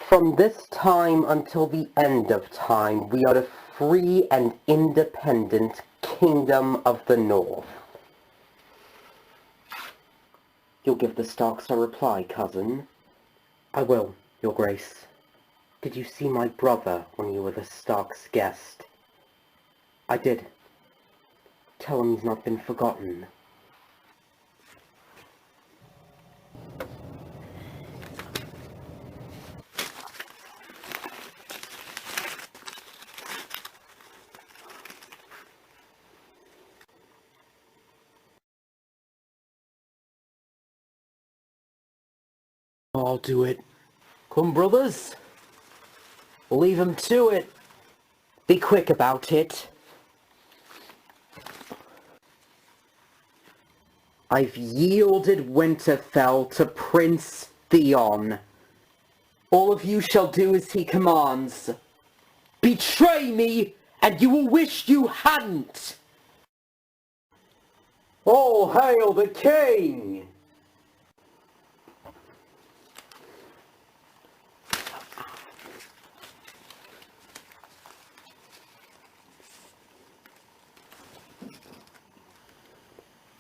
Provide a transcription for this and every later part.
From this time until the end of time, we are the free and independent Kingdom of the North. You'll give the Starks a reply, cousin? I will, Your Grace. Did you see my brother when you were the Stark's guest? I did. Tell him he's not been forgotten. I'll do it. Come, brothers. We'll leave him to it. Be quick about it. I've yielded Winterfell to Prince Theon. All of you shall do as he commands. Betray me, and you will wish you hadn't. All hail the king!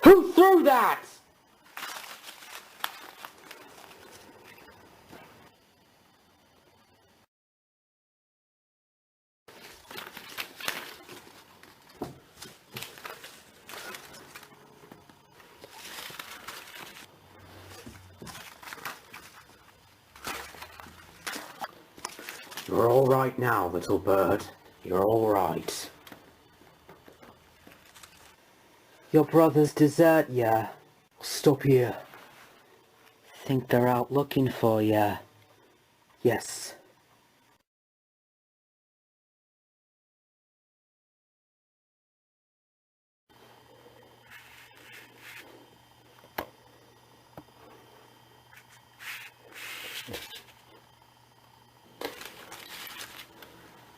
Who threw that? You're all right now, little bird. You're all right. Your brothers desert ya. Stop here. Think they're out looking for ya. Yes.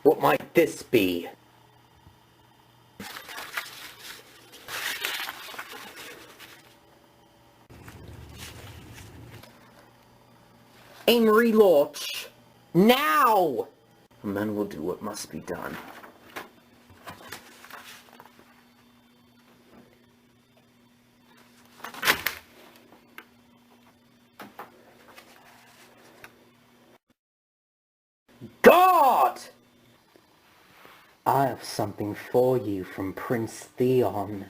What might this be? Amory launch! Now! And then we'll do what must be done. God! I have something for you from Prince Theon.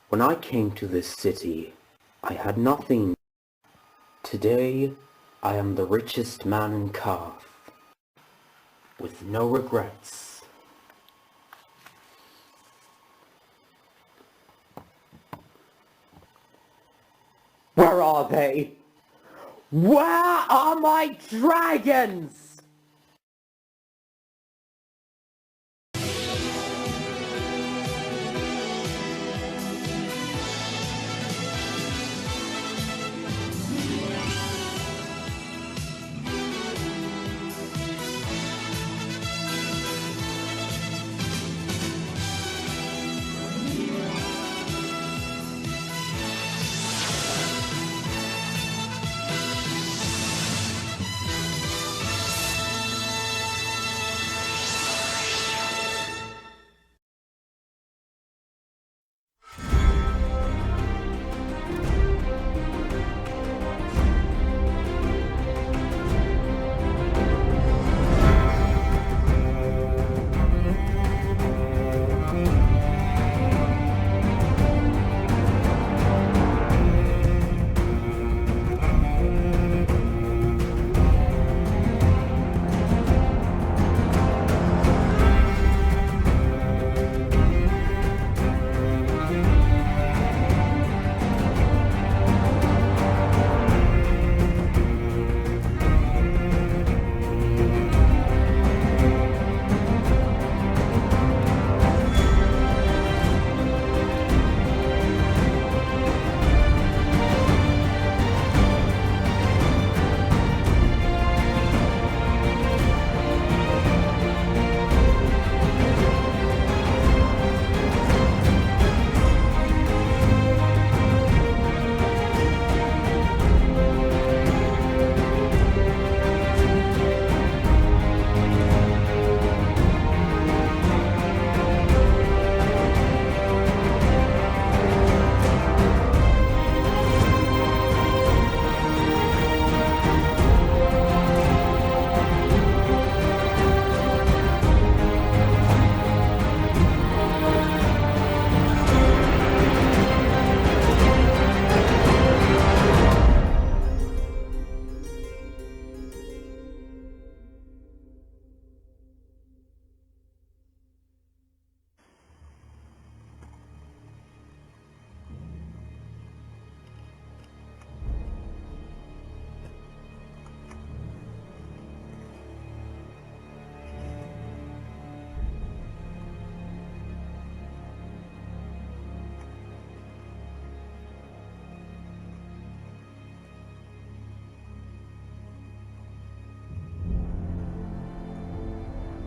When I came to this city, I had nothing. Today, I am the richest man in Karth, with no regrets. Where are they? Where are my dragons?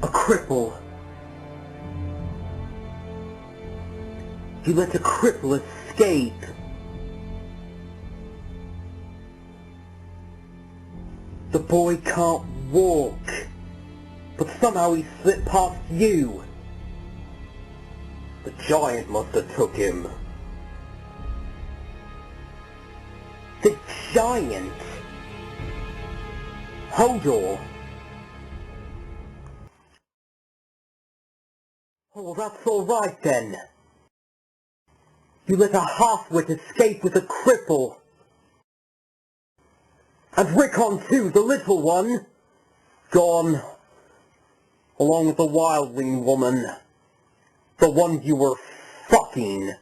A cripple. You let a cripple escape. The boy can't walk, but somehow he slipped past you. The giant must have took him. The giant? Hodor? Oh, that's alright then. You let a half-wit escape with a cripple. And Rickon too, the little one, gone. Along with the wildling woman. The one you were fucking.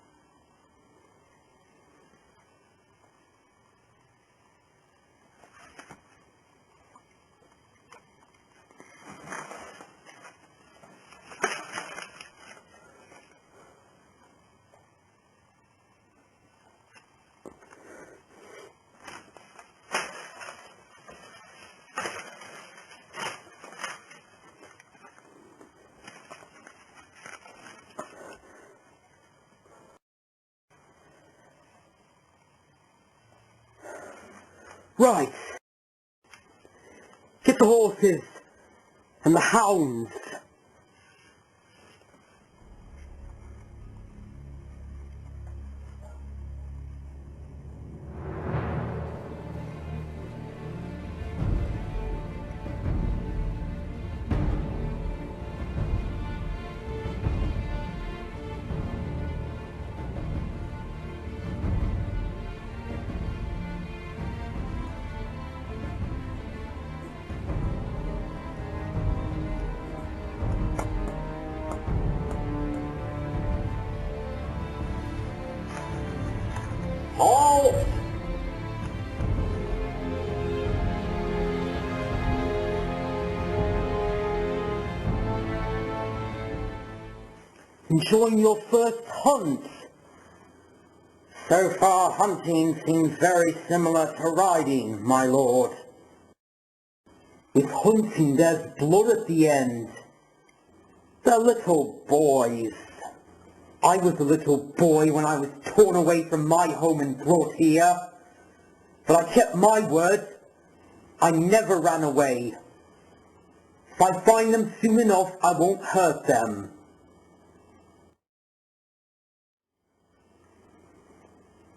Right. Get the horses and the hounds. Halt! Enjoying your first hunt? So far, hunting seems very similar to riding, my lord. With hunting, there's blood at the end. They're little boys. I was a little boy when I was torn away from my home and brought here. But I kept my word. I never ran away. If I find them soon enough, I won't hurt them.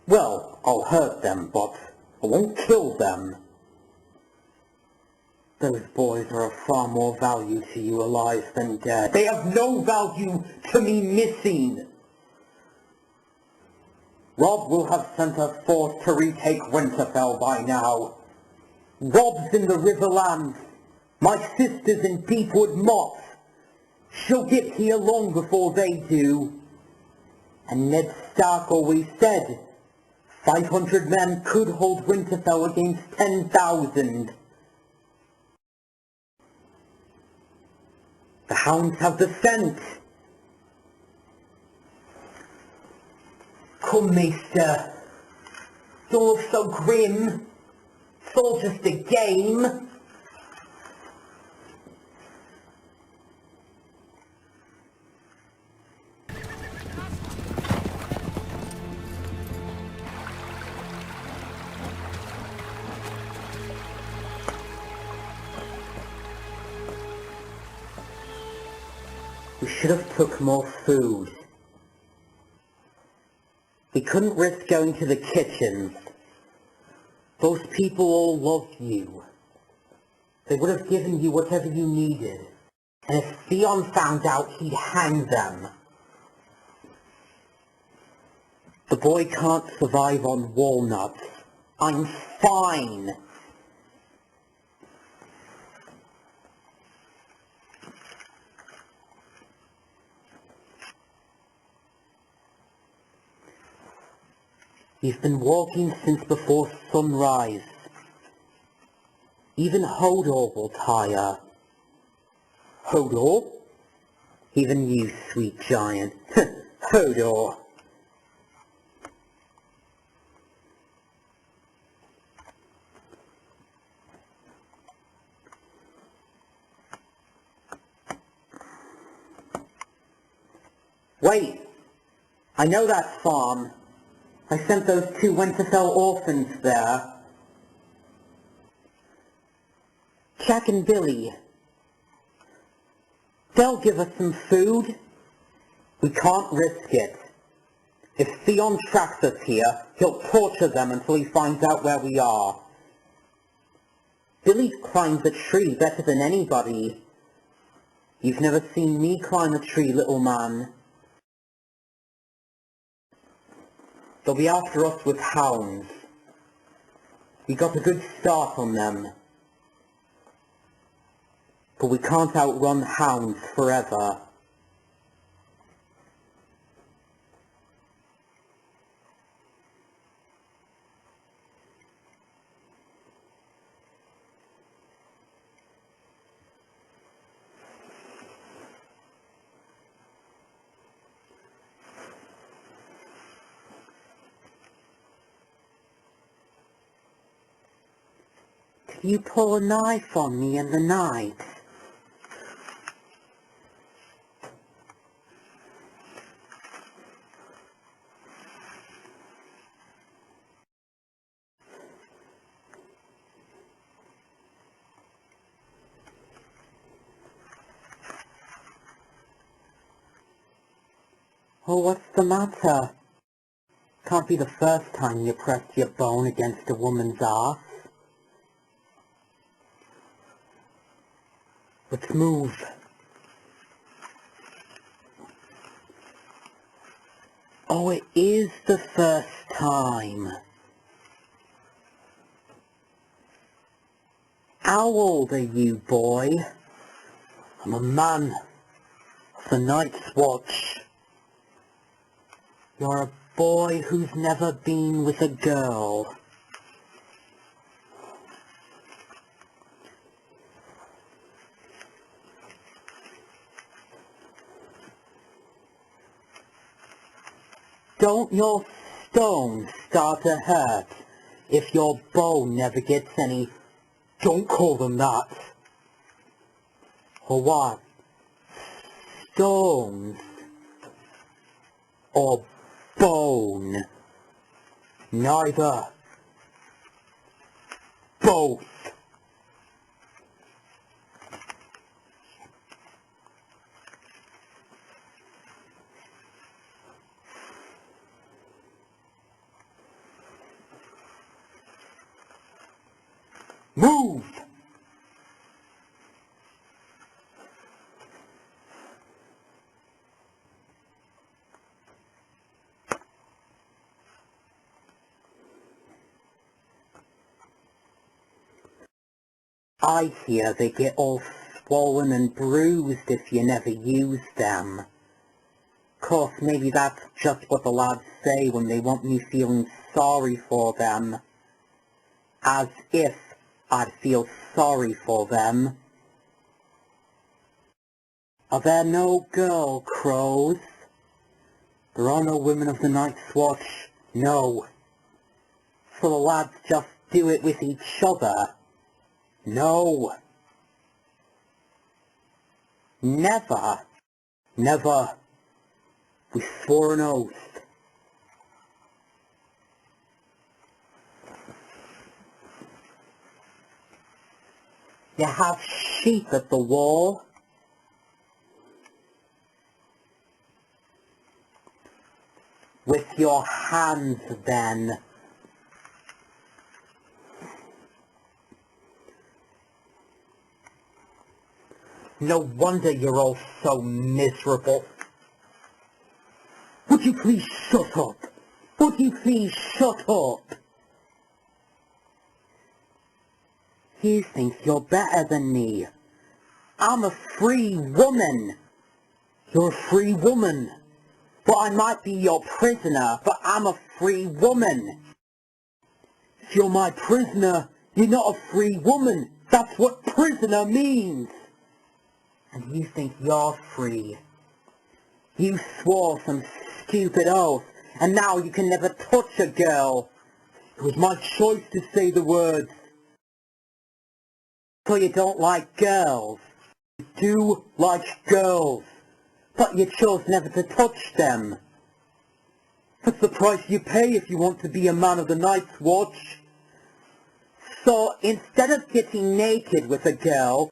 Well, I'll hurt them, but I won't kill them. Those boys are of far more value to you alive than dead. They have no value to me missing. Robb will have sent a force to retake Winterfell by now. Robb's in the Riverlands. My sister's in Deepwood Moss. She'll get here long before they do. And Ned Stark always said, 500 men could hold Winterfell against 10,000. The hounds have the scent. Come, Maester. Don't look so grim. It's all just a game. We should have took more food. We couldn't risk going to the kitchens. Those people all love you. They would have given you whatever you needed. And if Theon found out, he'd hang them. The boy can't survive on walnuts. I'm fine. You've been walking since before sunrise. Even Hodor will tire. Hodor? Even you, sweet giant. Hodor. Wait! I know that farm. I sent those 2 Winterfell orphans there. Jack and Billy. They'll give us some food. We can't risk it. If Theon tracks us here, he'll torture them until he finds out where we are. Billy climbs a tree better than anybody. You've never seen me climb a tree, little man. They'll be after us with hounds. We got a good start on them. But we can't outrun hounds forever. Did you pull a knife on me in the night? Oh, what's the matter? Can't be the first time you pressed your bone against a woman's ass. Let's move. Oh, it is the first time. How old are you, boy? I'm a man of the Night's Watch. You're a boy who's never been with a girl. Don't your stones start to hurt if your bow never gets any... Don't call them that. Or what? Stones. Or bone. Neither. Both. Move! I hear they get all swollen and bruised if you never use them. Course, maybe that's just what the lads say when they want me feeling sorry for them. As if I'd feel sorry for them. Are there no girl crows? There are no women of the Night's Watch, no. So the lads just do it with each other? No. Never. Never. We swore an oath. You have sheep at the wall? With your hands, then. No wonder you're all so miserable. Would you please shut up? Would you please shut up? You think you're better than me. I'm a free woman. You're a free woman. But I might be your prisoner, but I'm a free woman. If you're my prisoner, you're not a free woman. That's what prisoner means. And you think you're free. You swore some stupid oath, and now you can never touch a girl. It was my choice to say the words. So you don't like girls. You do like girls. But you chose never to touch them. That's the price you pay if you want to be a man of the Night's Watch. So, instead of getting naked with a girl,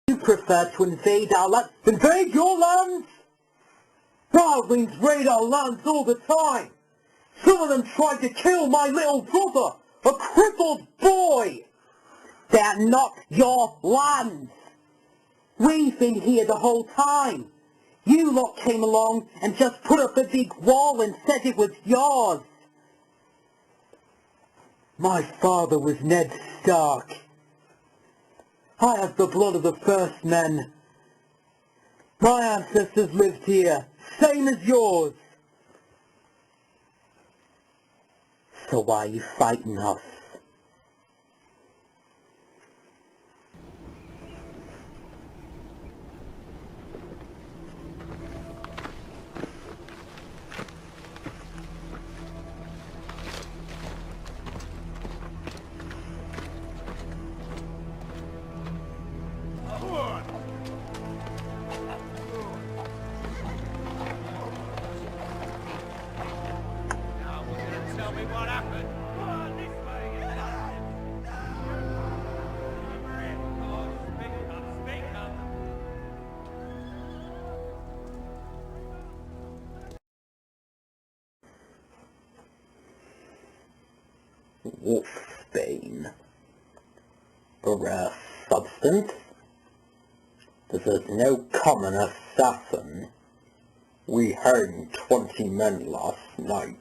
you prefer to invade our land. Invade your lands? Wildlings raid our lands all the time. Some of them tried to kill my little brother, a crippled boy. They're not your lands. We've been here the whole time. You lot came along and just put up a big wall and said it was yours. My father was Ned Stark. I have the blood of the first men. My ancestors lived here, same as yours. So why are you fighting us? Tell me what happened. Come on, this way. Speak up. Wolfsbane. A rare substance? This is no common assassin. We hanged 20 men last night.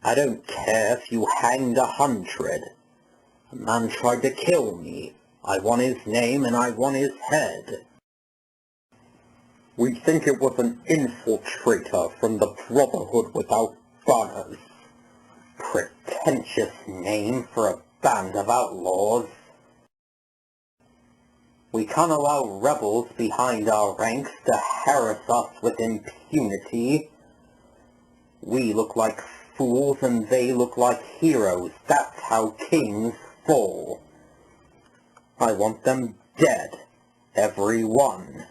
I don't care if you hanged 100. A man tried to kill me. I want his name and I want his head. We think it was an infiltrator from the Brotherhood Without Banners. Pretentious name for a band of outlaws. We can't allow rebels behind our ranks to harass us with impunity. We look like fools and they look like heroes. That's how kings fall. I want them dead. Every one.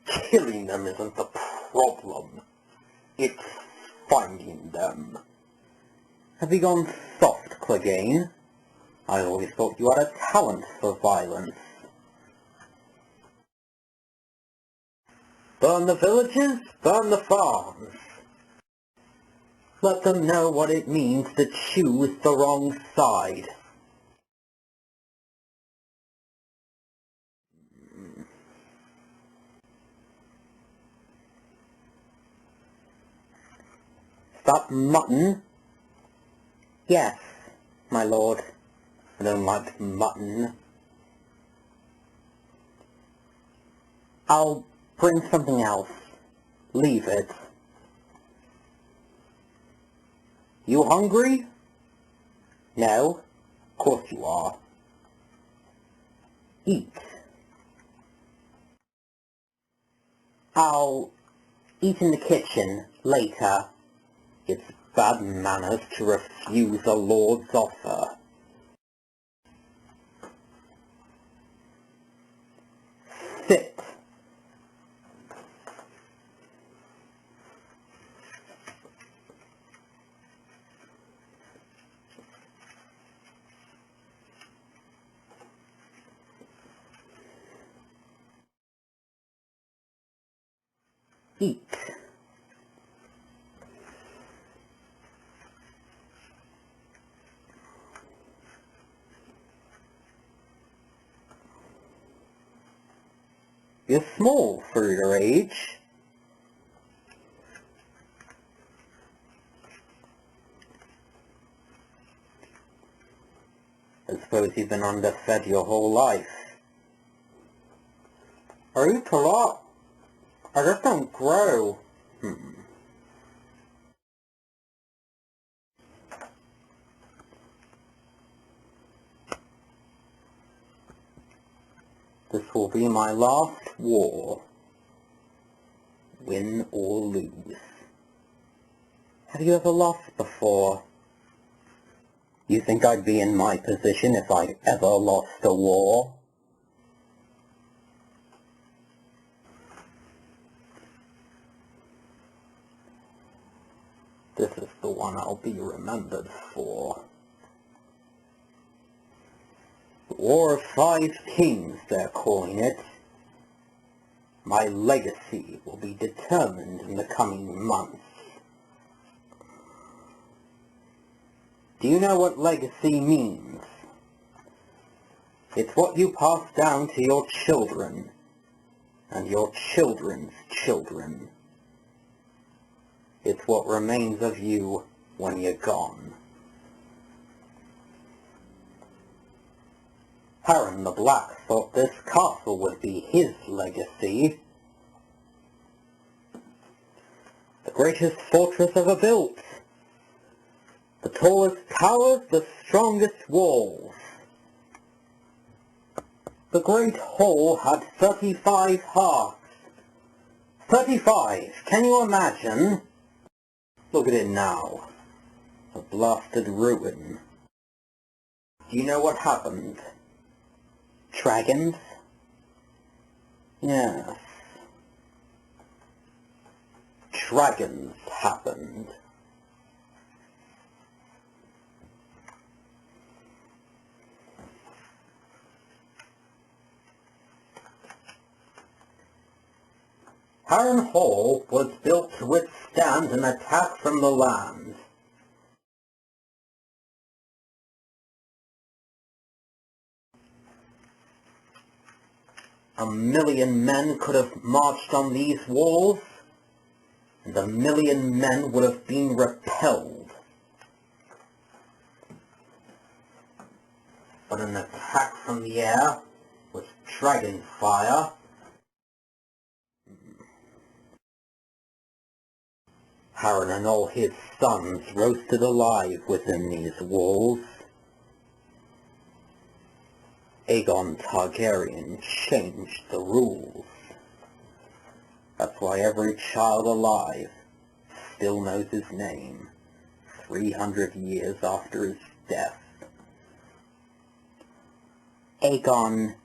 Killing them isn't the problem. It's finding them. Have you gone soft, Clegane? I always thought you had a talent for violence. Burn the villages, burn the farms. Let them know what it means to choose the wrong side. Stop mutton? Yes, my lord. I don't like mutton. I'll bring something else. Leave it. You hungry? No? Of course you are. Eat. I'll eat in the kitchen later. It's bad manners to refuse a lord's offer. Sit. Eat. You're small for your age. I suppose you've been underfed your whole life. I eat a lot. I just don't grow. This will be my last war. Win or lose. Have you ever lost before? You think I'd be in my position if I ever lost a war? This is the one I'll be remembered for. The War of 5 Kings, they're calling it. My legacy will be determined in the coming months. Do you know what legacy means? It's what you pass down to your children, and your children's children. It's what remains of you when you're gone. Harren the Black thought this castle would be his legacy. The greatest fortress ever built. The tallest towers, the strongest walls. The great hall had 35 hearths. 35! Can you imagine? Look at it now. A blasted ruin. Do you know what happened? Dragons? Yes. Dragons happened. Harren Hall was built to withstand an attack from the land. A million men could have marched on these walls, and a million men would have been repelled. But an attack from the air, with dragon fire, Harren and all his sons roasted alive within these walls. Aegon Targaryen changed the rules. That's why every child alive still knows his name, 300 years after his death. Aegon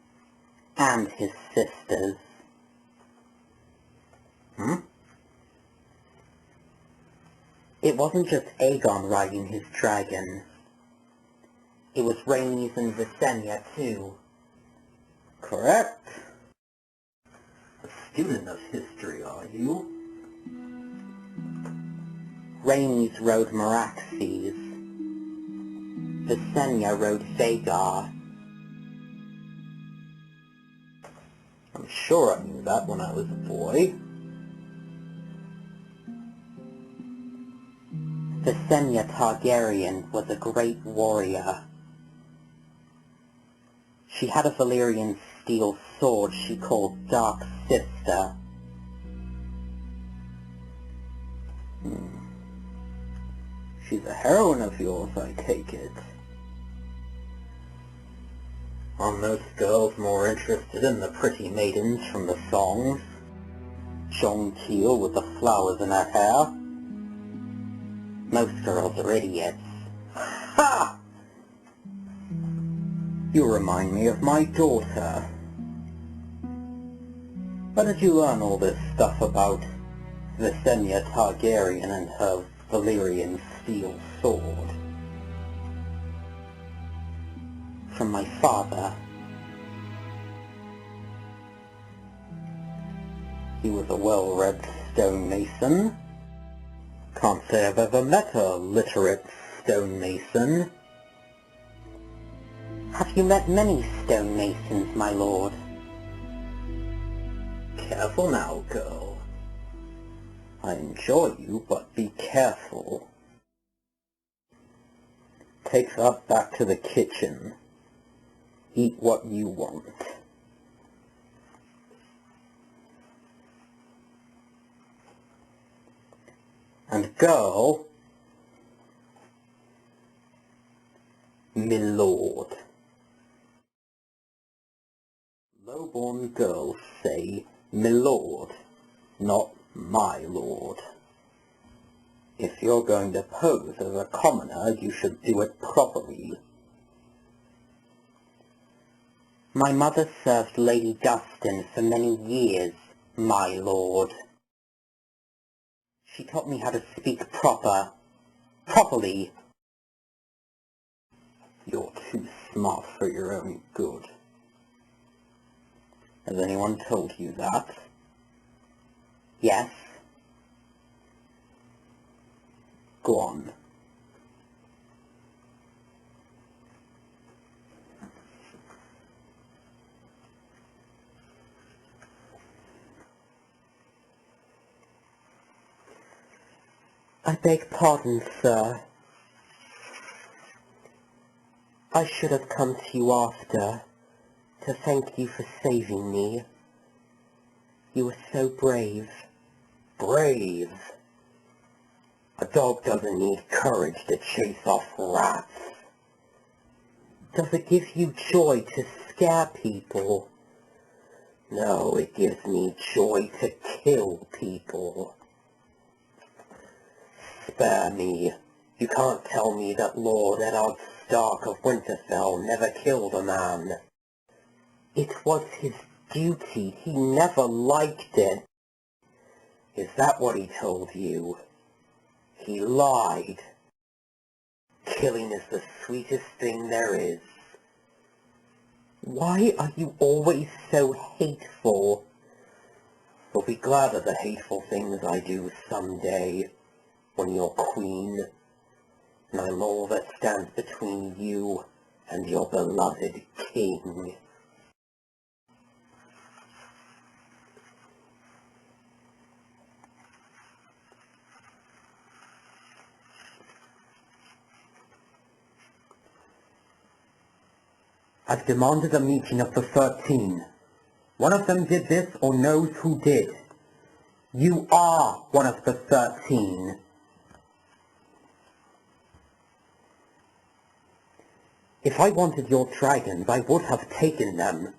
and his sisters. It wasn't just Aegon riding his dragon. It was Rhaenys and Visenya too. Correct. A student of history, are you? Rhaenys rode Meraxes. Visenya rode Vhagar. I'm sure I knew that when I was a boy. Visenya Targaryen was a great warrior. She had a Valyrian steel sword she called Dark Sister. She's a heroine of yours, I take it. Are most girls more interested in the pretty maidens from the songs? Jonquil with the flowers in her hair? Most girls are idiots. Ha! You remind me of my daughter. Where did you learn all this stuff about Visenya Targaryen and her Valyrian steel sword? From my father. He was a well-read stonemason. Can't say I've ever met a literate stonemason. Have you met many stonemasons, my lord? Careful now, girl. I enjoy you, but be careful. Take that back to the kitchen. Eat what you want. And girl, milord. Low-born girls say milord, not my lord. If you're going to pose as a commoner, you should do it properly. My mother served Lady Dustin for many years, my lord. She taught me how to speak proper properly. You're too smart for your own good. Has anyone told you that? Yes. Go on. I beg pardon, sir. I should have come to you after, to thank you for saving me. You were so brave. Brave? A dog doesn't need courage to chase off rats. Does it give you joy to scare people? No, it gives me joy to kill people. Spare me. You can't tell me that Lord Eddard Stark of Winterfell never killed a man. It was his duty. He never liked it. Is that what he told you? He lied. Killing is the sweetest thing there is. Why are you always so hateful? You'll be glad of the hateful things I do someday, when you're queen, and I'm all that stands between you and your beloved king. I've demanded a meeting of the 13. One of them did this or knows who did. You are one of the 13. If I wanted your dragons, I would have taken them.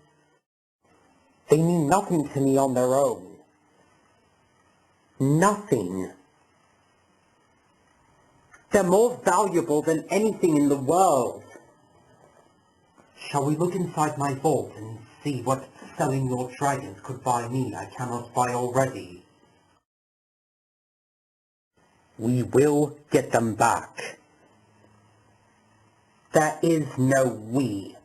They mean nothing to me on their own. Nothing. They're more valuable than anything in the world. Shall we look inside my vault and see what selling your dragons could buy me I cannot buy already? We will get them back. There is no we.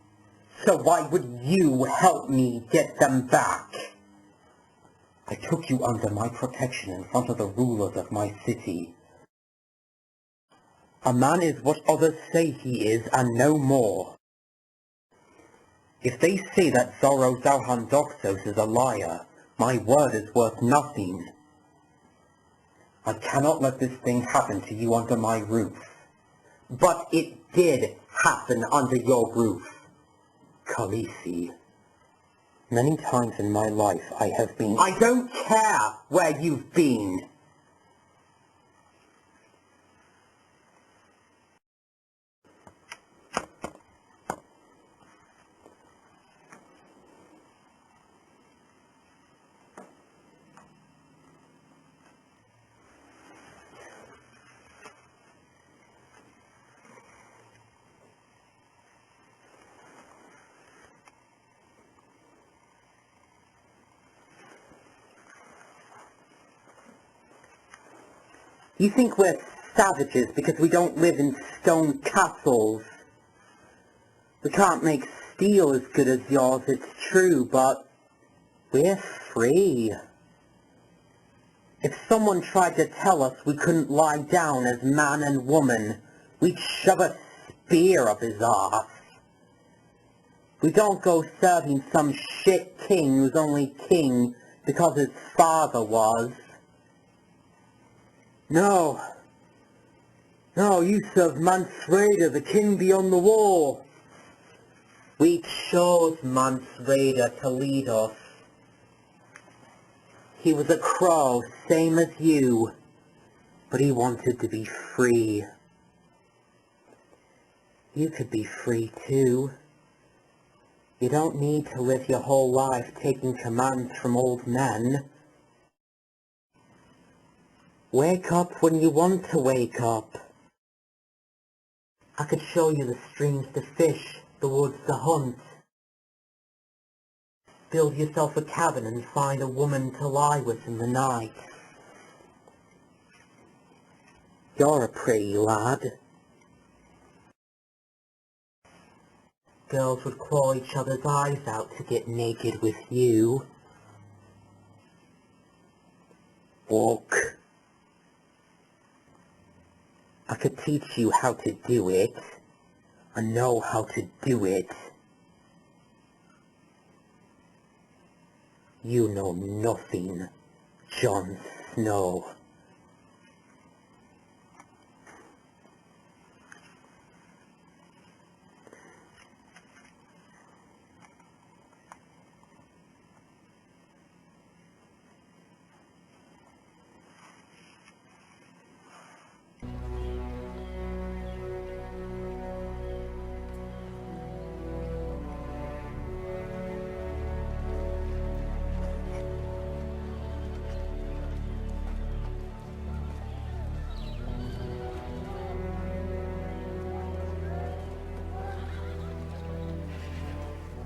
So why would you help me get them back? I took you under my protection in front of the rulers of my city. A man is what others say he is and no more. If they say that Zoro Zalhandoxos is a liar, my word is worth nothing. I cannot let this thing happen to you under my roof. But it did happen under your roof, Khaleesi. Many times in my life I have been... I don't care where you've been. You think we're savages because we don't live in stone castles. We can't make steel as good as yours, it's true, but we're free. If someone tried to tell us we couldn't lie down as man and woman, we'd shove a spear up his arse. We don't go serving some shit king who's only king because his father was. No, you serve Mance Rayder, the king beyond the wall. We chose Mance Rayder to lead us. He was a crow, same as you, but he wanted to be free. You could be free too. You don't need to live your whole life taking commands from old men. Wake up when you want to wake up. I could show you the streams to fish, the woods to hunt. Build yourself a cabin and find a woman to lie with in the night. You're a pretty lad. Girls would claw each other's eyes out to get naked with you. Walk. I could teach you how to do it. I know how to do it. You know nothing, Jon Snow.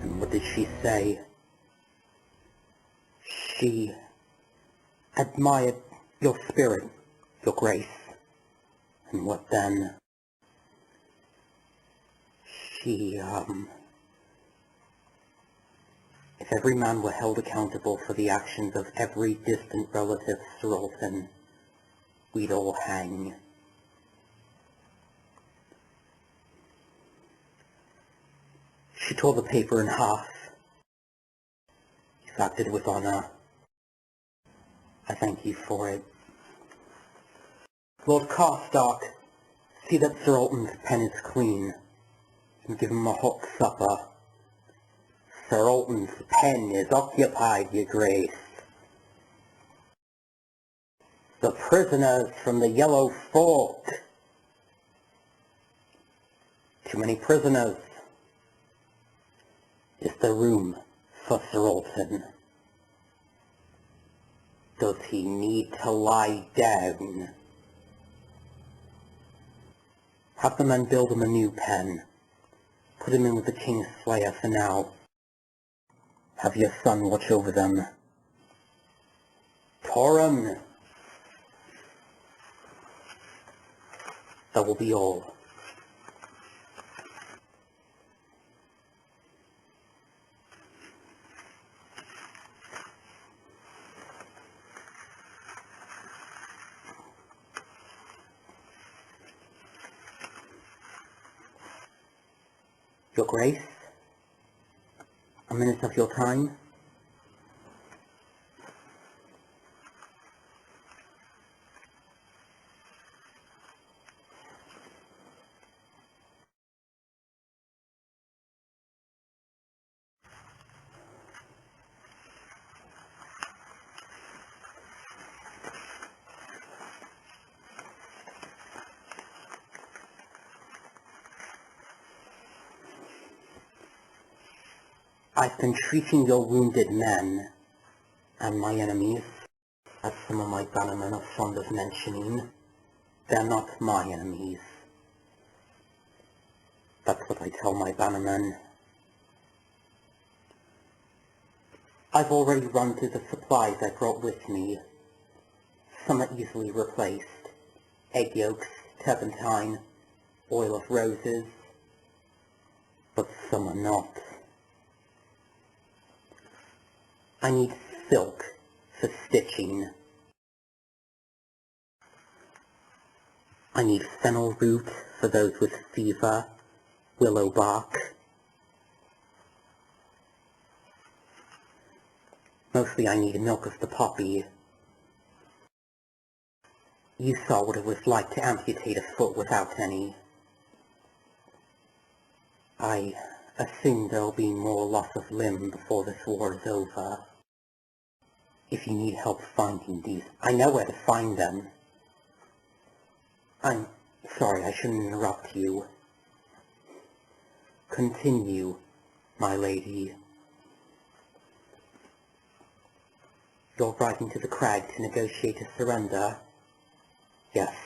And what did she say? She admired your spirit, your grace. And what then? She, if every man were held accountable for the actions of every distant relative Saroltan, we'd all hang. She tore the paper in half. You've acted with honor. I thank you for it. Lord Karstark, see that Saroltan's pen is clean, and give him a hot supper. Saroltan's pen is occupied, your grace. The prisoners from the Yellow Fork. Too many prisoners. Is there room for Saroltan? Does he need to lie down? Have the men build him a new pen. Put him in with the King's Slayer for now. Have your son watch over them. Torrhen! That will be all. Your Grace, a minute of your time. I've been treating your wounded men and my enemies, as some of my bannermen are fond of mentioning. They're not my enemies. That's what I tell my bannermen. I've already run through the supplies I brought with me. Some are easily replaced. Egg yolks, turpentine, oil of roses. But some are not. I need silk for stitching. I need fennel root for those with fever, willow bark. Mostly I need milk of the poppy. You saw what it was like to amputate a foot without any. I assume there'll be more loss of limb before this war is over. If you need help finding these, I know where to find them. I'm sorry, I shouldn't interrupt you. Continue, my lady. You're riding to the crag to negotiate a surrender? Yes.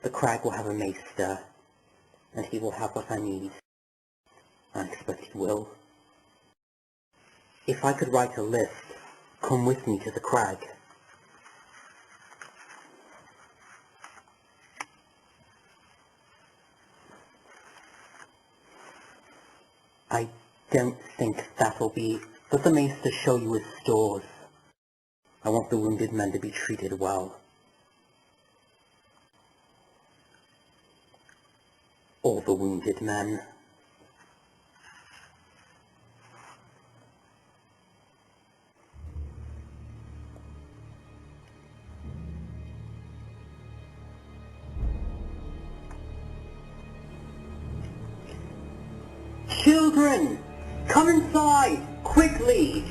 The crag will have a maester, and he will have what I need. I expect he will. If I could write a list, come with me to the crag. don't think that'll be for the mace to show you his stores. I want the wounded men to be treated well. All the wounded men. Children! Come inside! Quickly!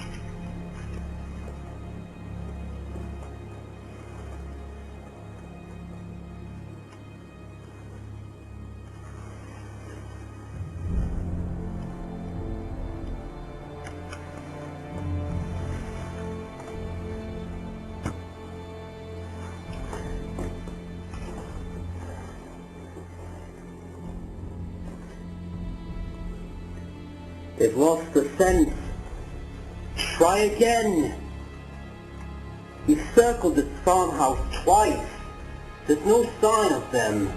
They've lost the scent. Try again. We've circled this farmhouse twice. There's no sign of them.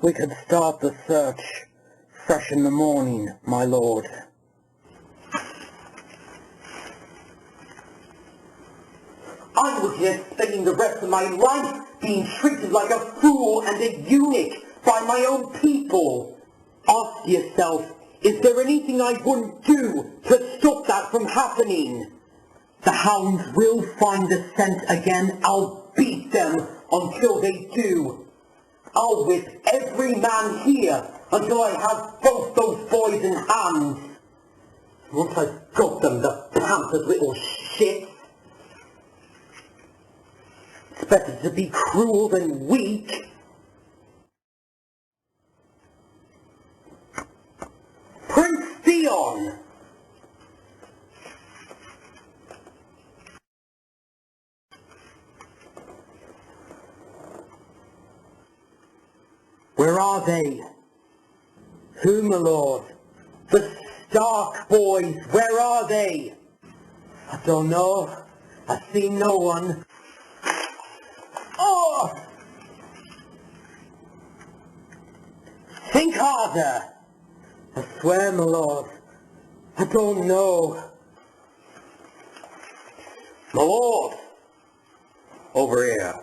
We could start the search fresh in the morning, my lord. I was here spending the rest of my life being treated like a fool and a eunuch by my own people. Ask yourself, is there anything I wouldn't do to stop that from happening? The hounds will find the scent again. I'll beat them until they do. I'll whip every man here until I have both those boys in hand. Once I've got them, the pampered little shit. It's better to be cruel than weak. Prince Theon! Where are they? Who, my lord? The Stark boys, where are they? I don't know. I see no one. Oh! Think harder! I swear, my lord, I don't know. My lord! Over here.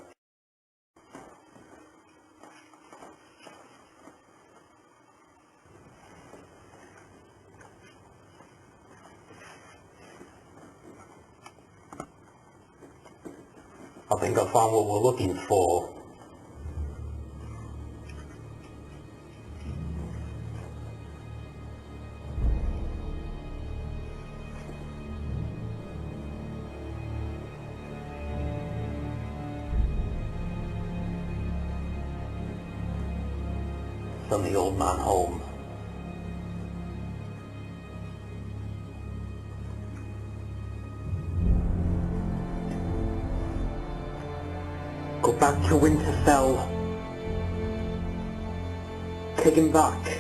I think I found what we're looking for. Send the old man home. Go back to Winterfell. Take him back.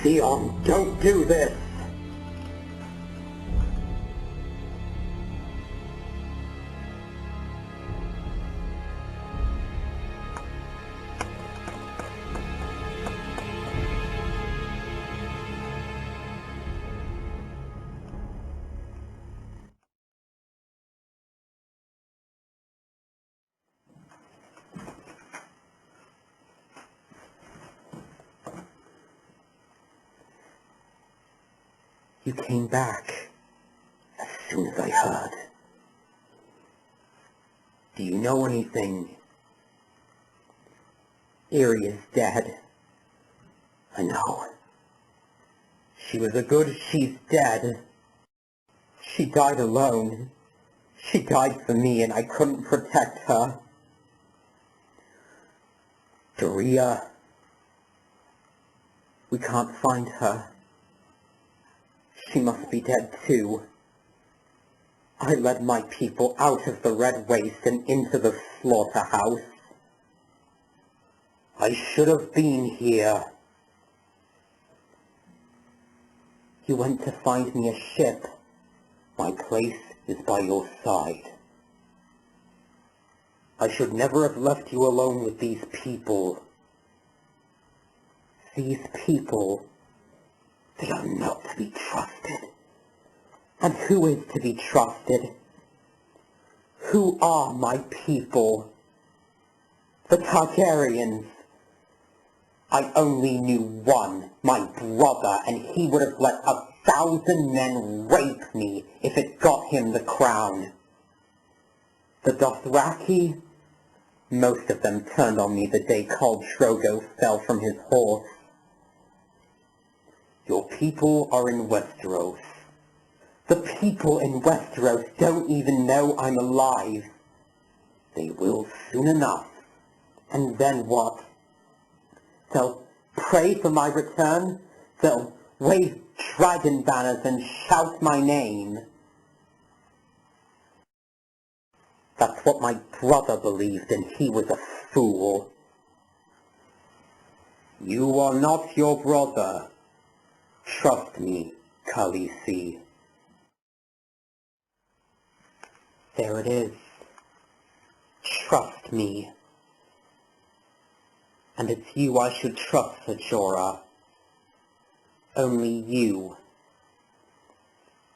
Theon, don't do this! You came back as soon as I heard. Do you know anything? Eerie is dead. I know. She was a good, she's dead. She died alone. She died for me and I couldn't protect her. Doria. We can't find her. She must be dead too. I led my people out of the Red Waste and into the slaughterhouse. I should have been here. You went to find me a ship. My place is by your side. I should never have left you alone with these people. These people, they are not to be trusted. And who is to be trusted? Who are my people? The Targaryens. I only knew one, my brother, and he would have let 1,000 men rape me if it got him the crown. The Dothraki, most of them turned on me the day Khal Drogo fell from his horse. Your people are in Westeros. The people in Westeros don't even know I'm alive. They will soon enough. And then what? They'll pray for my return. They'll wave dragon banners and shout my name. That's what my brother believed, and he was a fool. You are not your brother. Trust me, Khaleesi. There it is. Trust me. And it's you I should trust, Ser Jorah. Only you.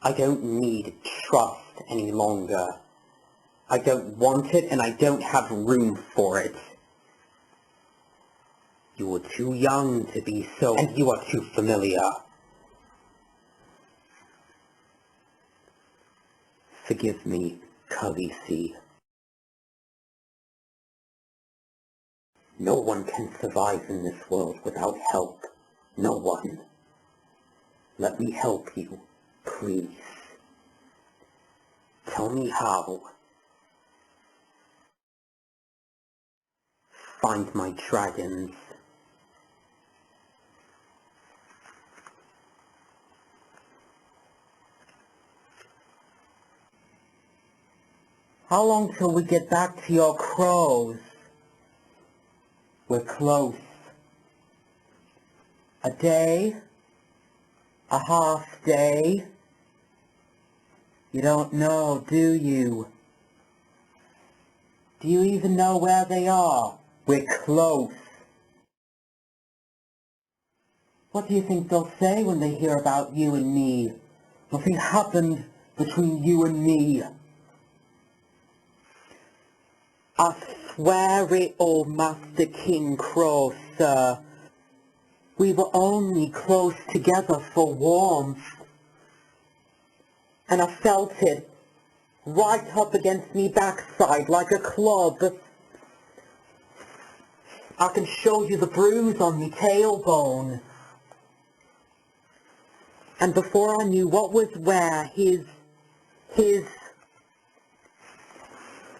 I don't need trust any longer. I don't want it, and I don't have room for it. You are too young to be so, and you are too familiar. Forgive me, Khaleesi. No one can survive in this world without help. No one. Let me help you, please. Tell me how. Find my dragons. How long till we get back to your crows? We're close. A day? A half day? You don't know, do you? Do you even know where they are? We're close. What do you think they'll say when they hear about you and me? Nothing happened between you and me. I swear it, oh Master King Crow, sir. We were only close together for warmth. And I felt it right up against me backside like a club. I can show you the bruise on me tailbone. And before I knew what was where,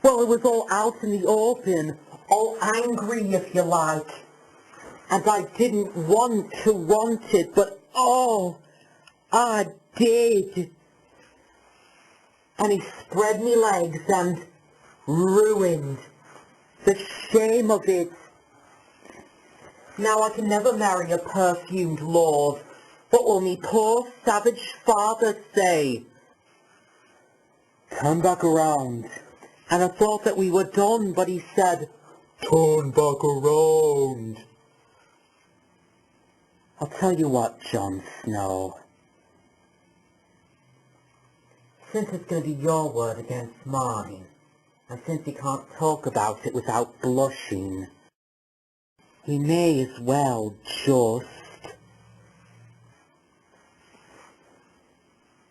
well, it was all out in the open, all angry if you like. And I didn't want to want it, but oh, I did. And he spread me legs and ruined. The shame of it. Now I can never marry a perfumed lord. What will me poor savage father say? Turn back around. And I thought that we were done, but he said, turn back around. I'll tell you what, Jon Snow. Since it's going to be your word against mine, and since he can't talk about it without blushing, he may as well just...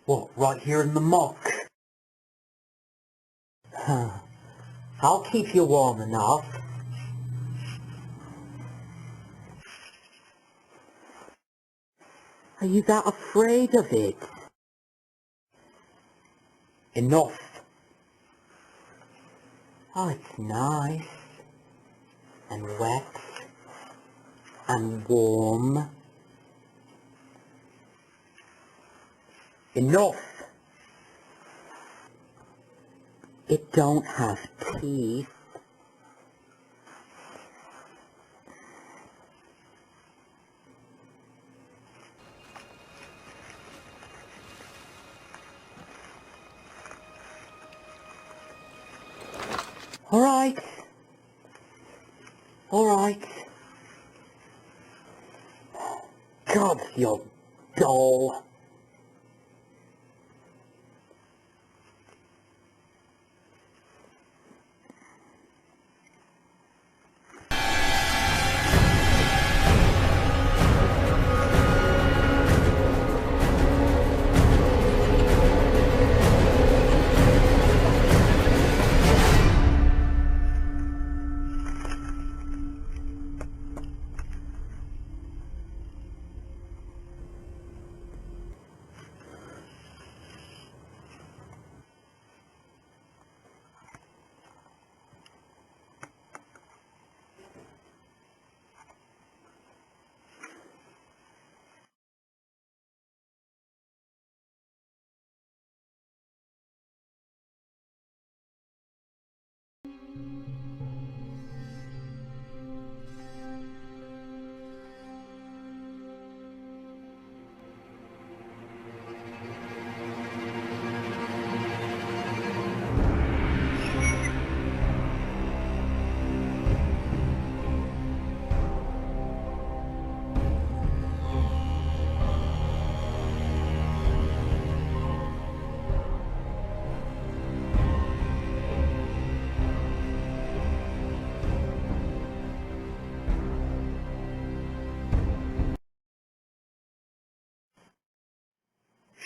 What, right here in the muck? I'll keep you warm enough. Are you that afraid of it? Enough. Oh, it's nice. And wet. And warm. Enough. It don't have teeth. All right, Alright. God, you're dull.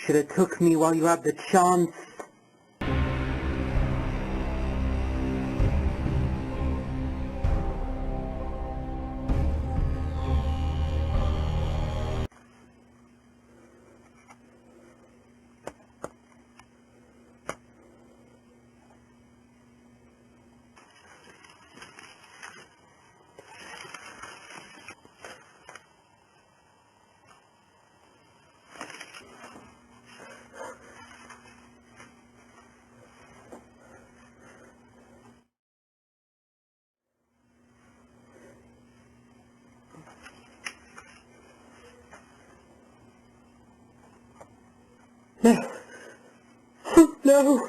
Should have took me while you had the chance. No. No.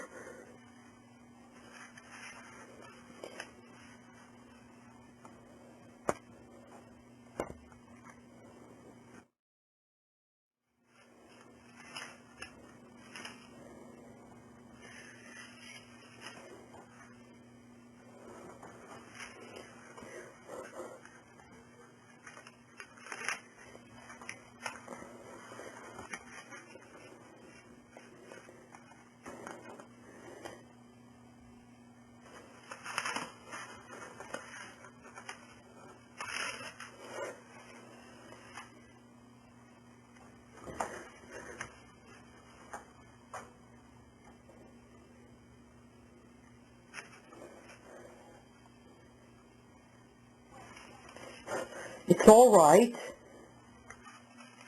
It's all right.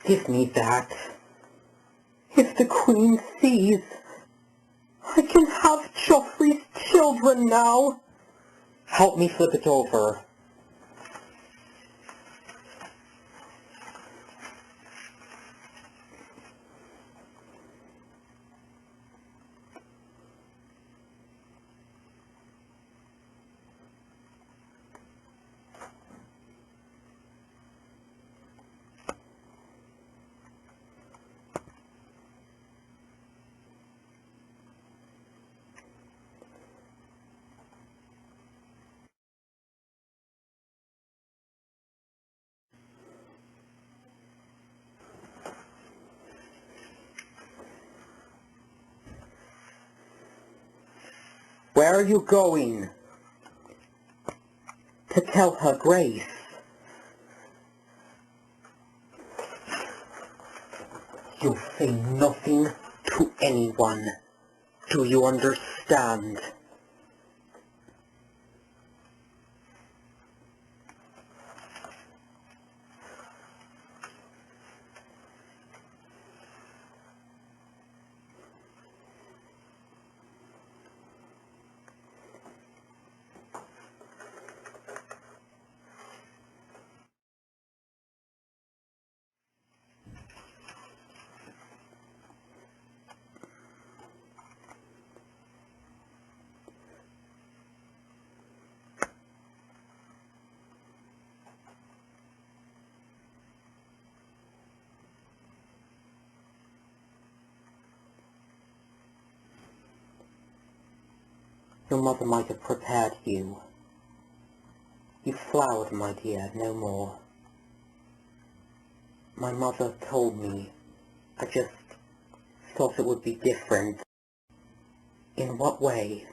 Give me that. If the Queen sees, I can have Joffrey's children now. Help me flip it over. Where are you going? To tell her grace. You say nothing to anyone. Do you understand? Your mother might have prepared you. You flowered, my dear, no more. My mother told me. I just thought it would be different. In what way?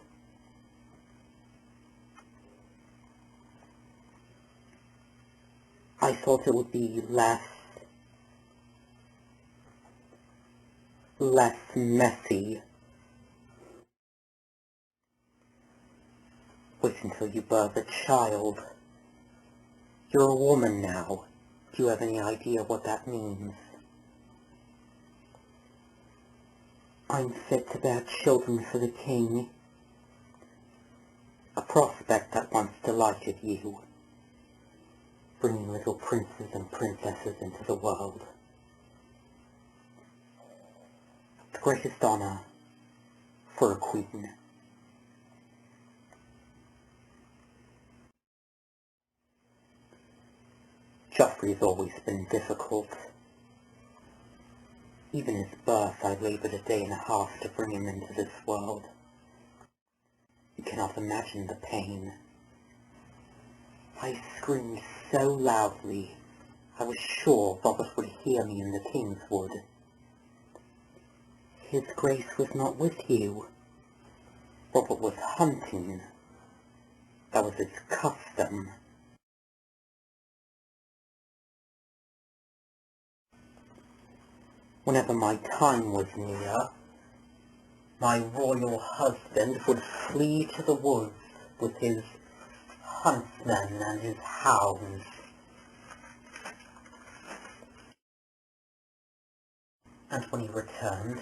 I thought it would be less messy. Wait until you birth a child. You're a woman now. Do you have any idea what that means? I'm fit to bear children for the king. A prospect that once delighted you, bringing little princes and princesses into the world. The greatest honor for a queen. Joffrey's always been difficult. Even his birth, I labored a day and a half to bring him into this world. You cannot imagine the pain. I screamed so loudly, I was sure Robert would hear me and the kings would. His Grace was not with you. Robert was hunting. That was his custom. Whenever my time was near, my royal husband would flee to the woods with his huntsmen and his hounds. And when he returned,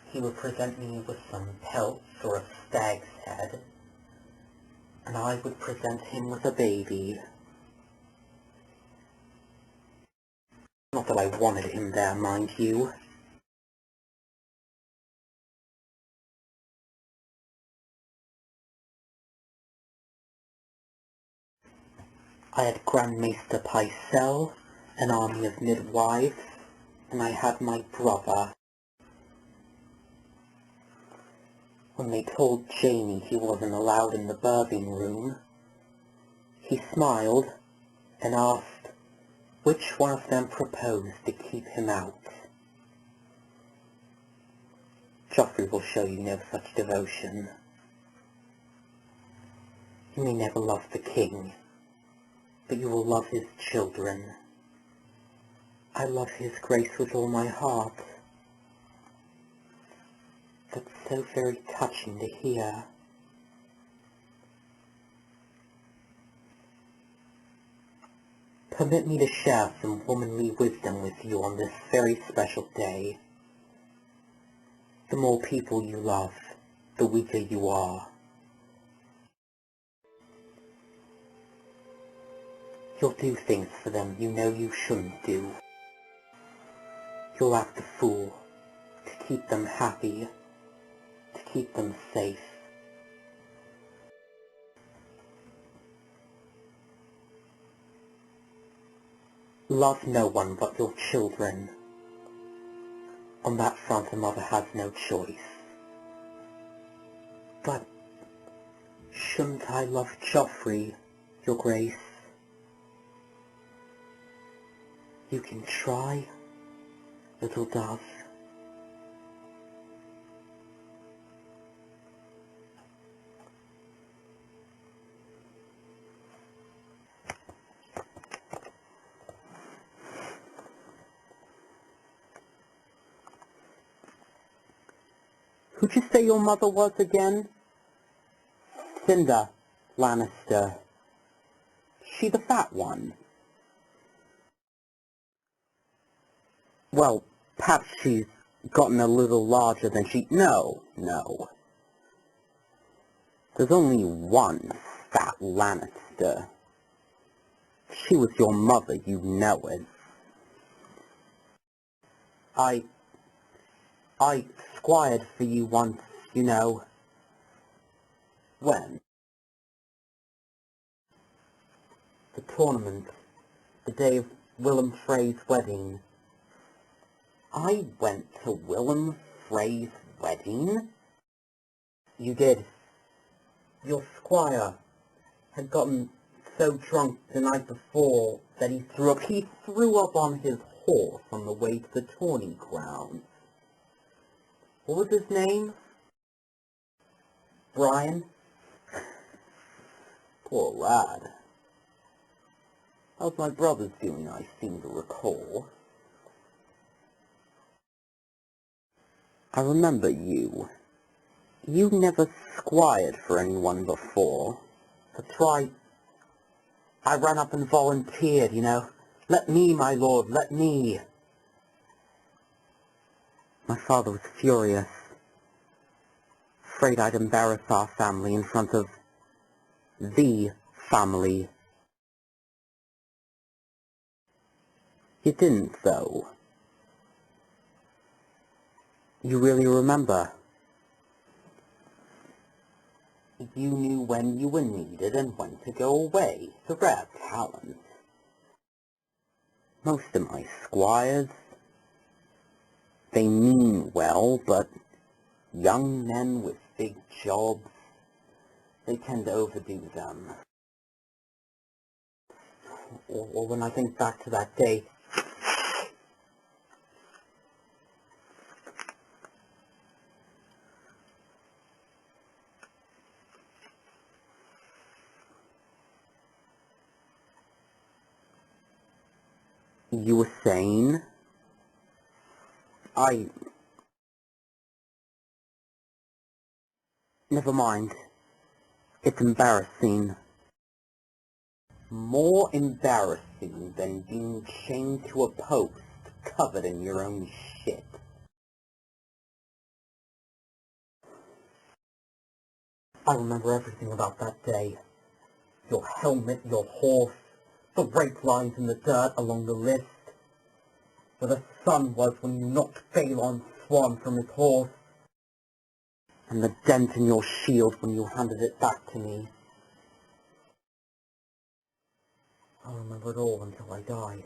he would present me with some pelts or a stag's head, and I would present him with a baby. Not that I wanted him there, mind you. I had Grand Maester Pycelle, an army of midwives, and I had my brother. When they told Jaime he wasn't allowed in the birthing room, he smiled and asked which one of them proposed to keep him out. Joffrey will show you no such devotion. You may never love the king, but you will love his children. I love his Grace with all my heart. That's so very touching to hear. Permit me to share some womanly wisdom with you on this very special day. The more people you love, the weaker you are. You'll do things for them you know you shouldn't do. You'll act a fool to keep them happy, to keep them safe. Love no one but your children. On that front a mother has no choice. But shouldn't I love Joffrey, your Grace? You can try, little dove. Who'd you say your mother was again? Cinder Lannister. She the fat one? Well, perhaps she's gotten a little larger than she... No. There's only one fat Lannister. She was your mother, you know it. I squired for you once, you know. When? The tournament. The day of Willem Frey's wedding. I went to Willem Frey's wedding? You did. Your squire had gotten so drunk the night before that he threw up. He threw up on his horse on the way to the tourney grounds. What was his name? Brian? Poor lad. How's my brother's doing, I seem to recall. I remember you. You never squired for anyone before. That's right. I ran up and volunteered, you know. Let me, my lord, let me. My father was furious. Afraid I'd embarrass our family in front of the family. You didn't, though. You really remember? You knew when you were needed and when to go away. It's a rare talent. Most of my squires, they mean well, but young men with big jobs, they tend to overdo them. Or when I think back to that day, you were saying? Never mind. It's embarrassing. More embarrassing than being chained to a post covered in your own shit. I remember everything about that day. Your helmet, your horse, the rape lines in the dirt along the list, where the sun was when you knocked Theon's swan from his horse, and the dent in your shield when you handed it back to me. I'll remember it all until I die.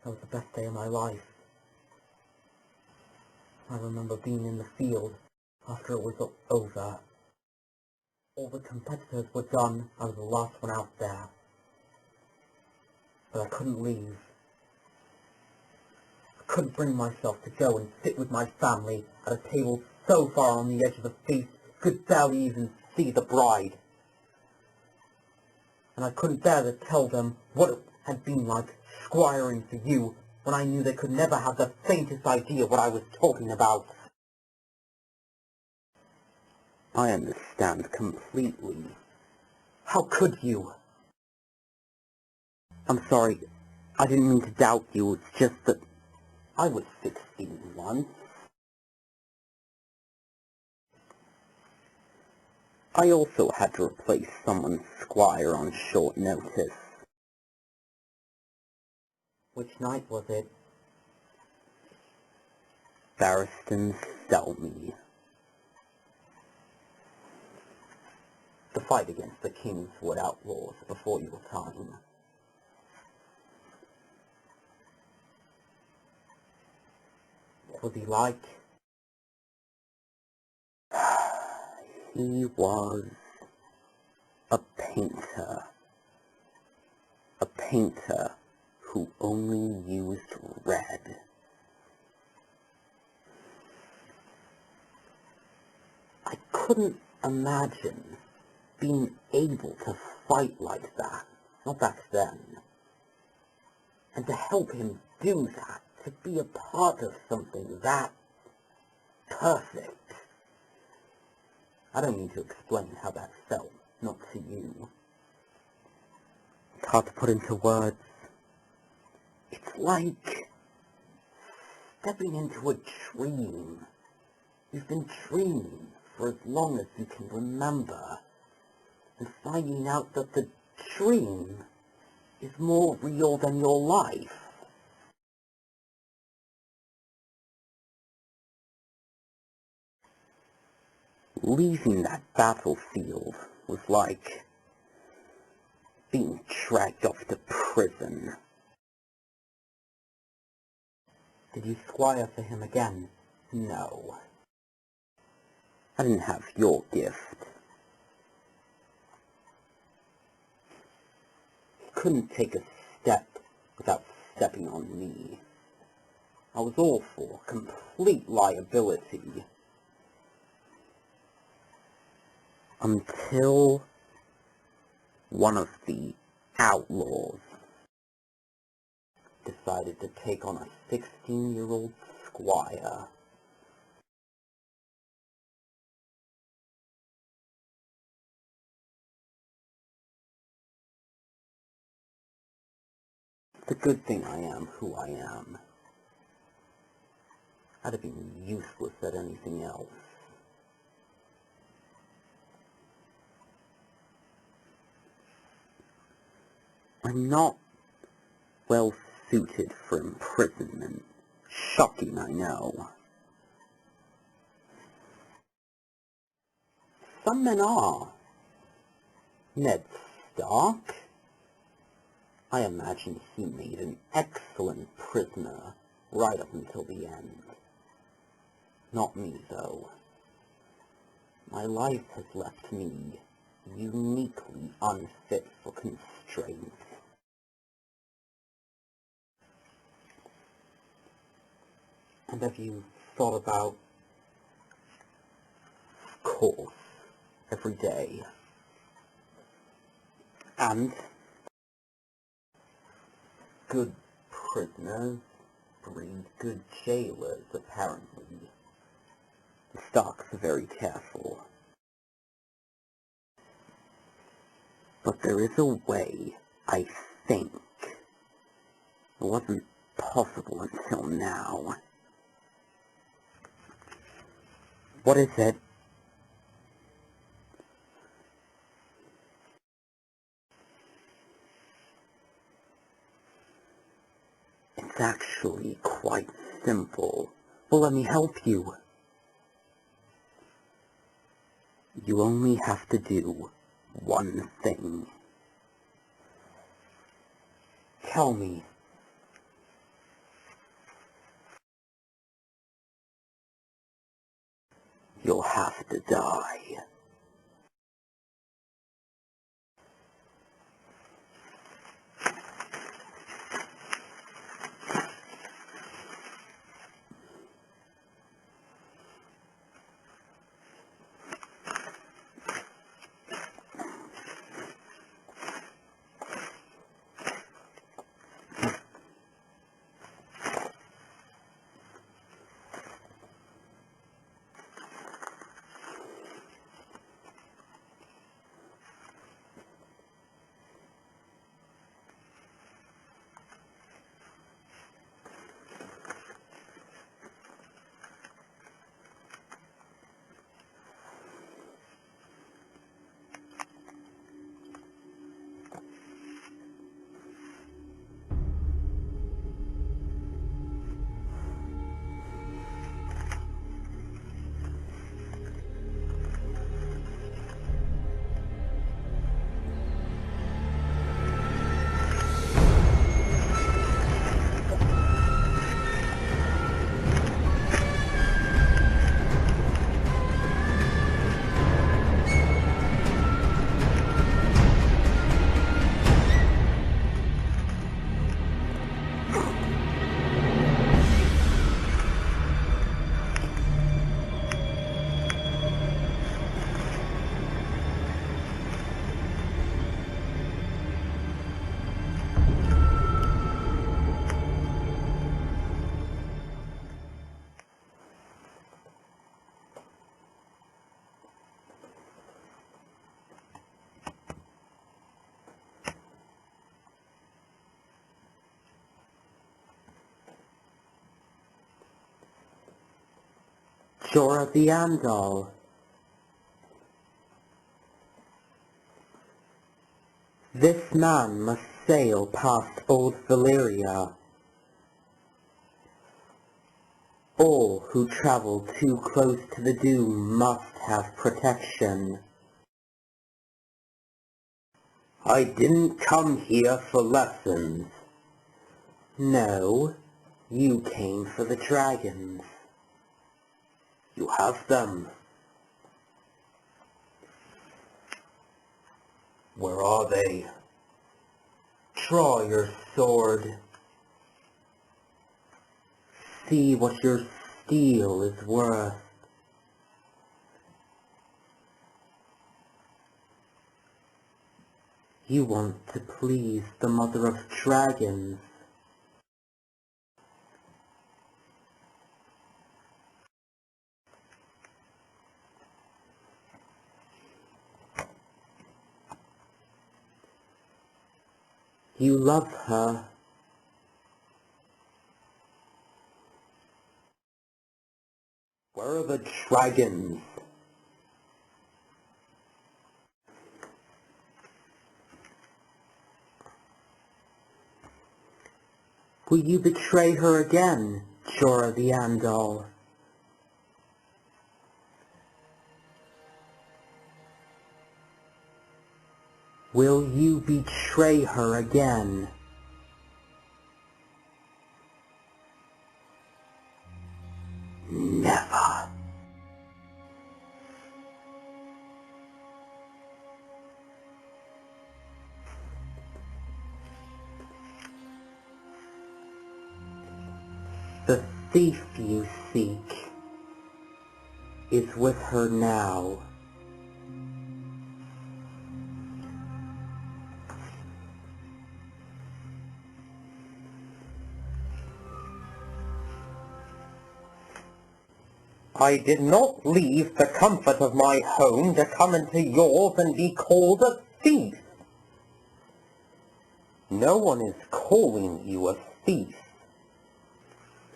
That was the best day of my life. I remember being in the field after it was over. All the competitors were done. I was the last one out there. But I couldn't leave. I couldn't bring myself to go and sit with my family at a table so far on the edge of the feast, could barely even see the bride. And I couldn't bear to tell them what it had been like squiring for you when I knew they could never have the faintest idea what I was talking about. I understand completely. How could you? I'm sorry. I didn't mean to doubt you. It's just that I was 16 once. I also had to replace someone's squire on short notice. Which night was it? Barristan Selmy. The fight against the Kingswood outlaws before your time. What was he like? He was a painter. A painter who only used red. I couldn't imagine being able to fight like that, not back then. And to help him do that, to be a part of something that perfect. I don't need to explain how that felt, not to you. It's hard to put into words. It's like stepping into a dream. You've been dreaming for as long as you can remember, and finding out that the dream is more real than your life. Leaving that battlefield was like being dragged off to prison. Did you squire for him again? No. I didn't have your gift. You couldn't take a step without stepping on me. I was awful, complete liability. Until one of the outlaws decided to take on a 16-year-old squire. It's a good thing I am who I am. I'd have been useless at anything else. I'm not well suited for imprisonment. Shocking, I know. Some men are. Ned Stark? I imagine he made an excellent prisoner right up until the end. Not me, though. My life has left me uniquely unfit for constraint. And have you thought about, of course, every day? And good prisoners breed good jailers, apparently. The Starks are very careful. But there is a way, I think. It wasn't possible until now. What is it? It's actually quite simple. Well, let me help you. You only have to do one thing. Tell me. You'll have to die. Jorah the Andal. This man must sail past Old Valyria. All who travel too close to the doom must have protection. I didn't come here for lessons. No, you came for the dragons. You have them. Where are they? Draw your sword. See what your steel is worth. You want to please the mother of dragons. You love her. Where are the dragons? Will you betray her again, Jorah the Andal? Will you betray her again? Never. The thief you seek is with her now. I did not leave the comfort of my home to come into yours and be called a thief. No one is calling you a thief.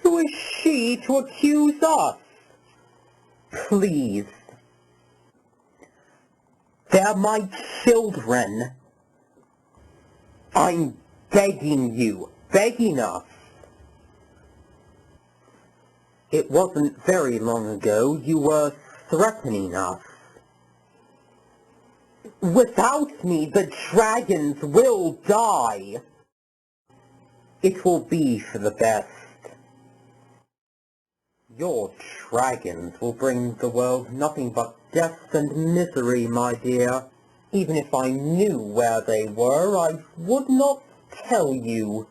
Who is she to accuse us? Please. They're my children. I'm begging you, begging us. It wasn't very long ago you were threatening us. Without me, the dragons will die. It will be for the best. Your dragons will bring the world nothing but death and misery, my dear. Even if I knew where they were, I would not tell you.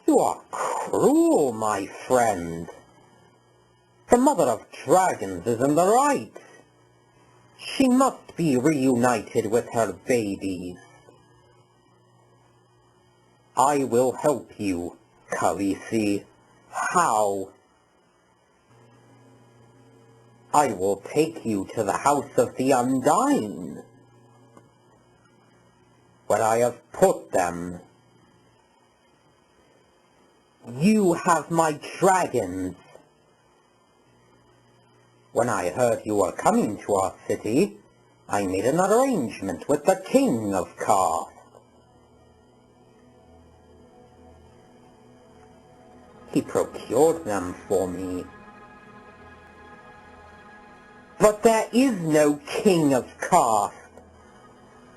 You are cruel, my friend. The mother of dragons is in the right. She must be reunited with her babies. I will help you, Khaleesi. How? I will take you to the house of the Undying, where I have put them. You have my dragons. When I heard you were coming to our city, I made an arrangement with the King of Karth. He procured them for me. But there is no King of Karth.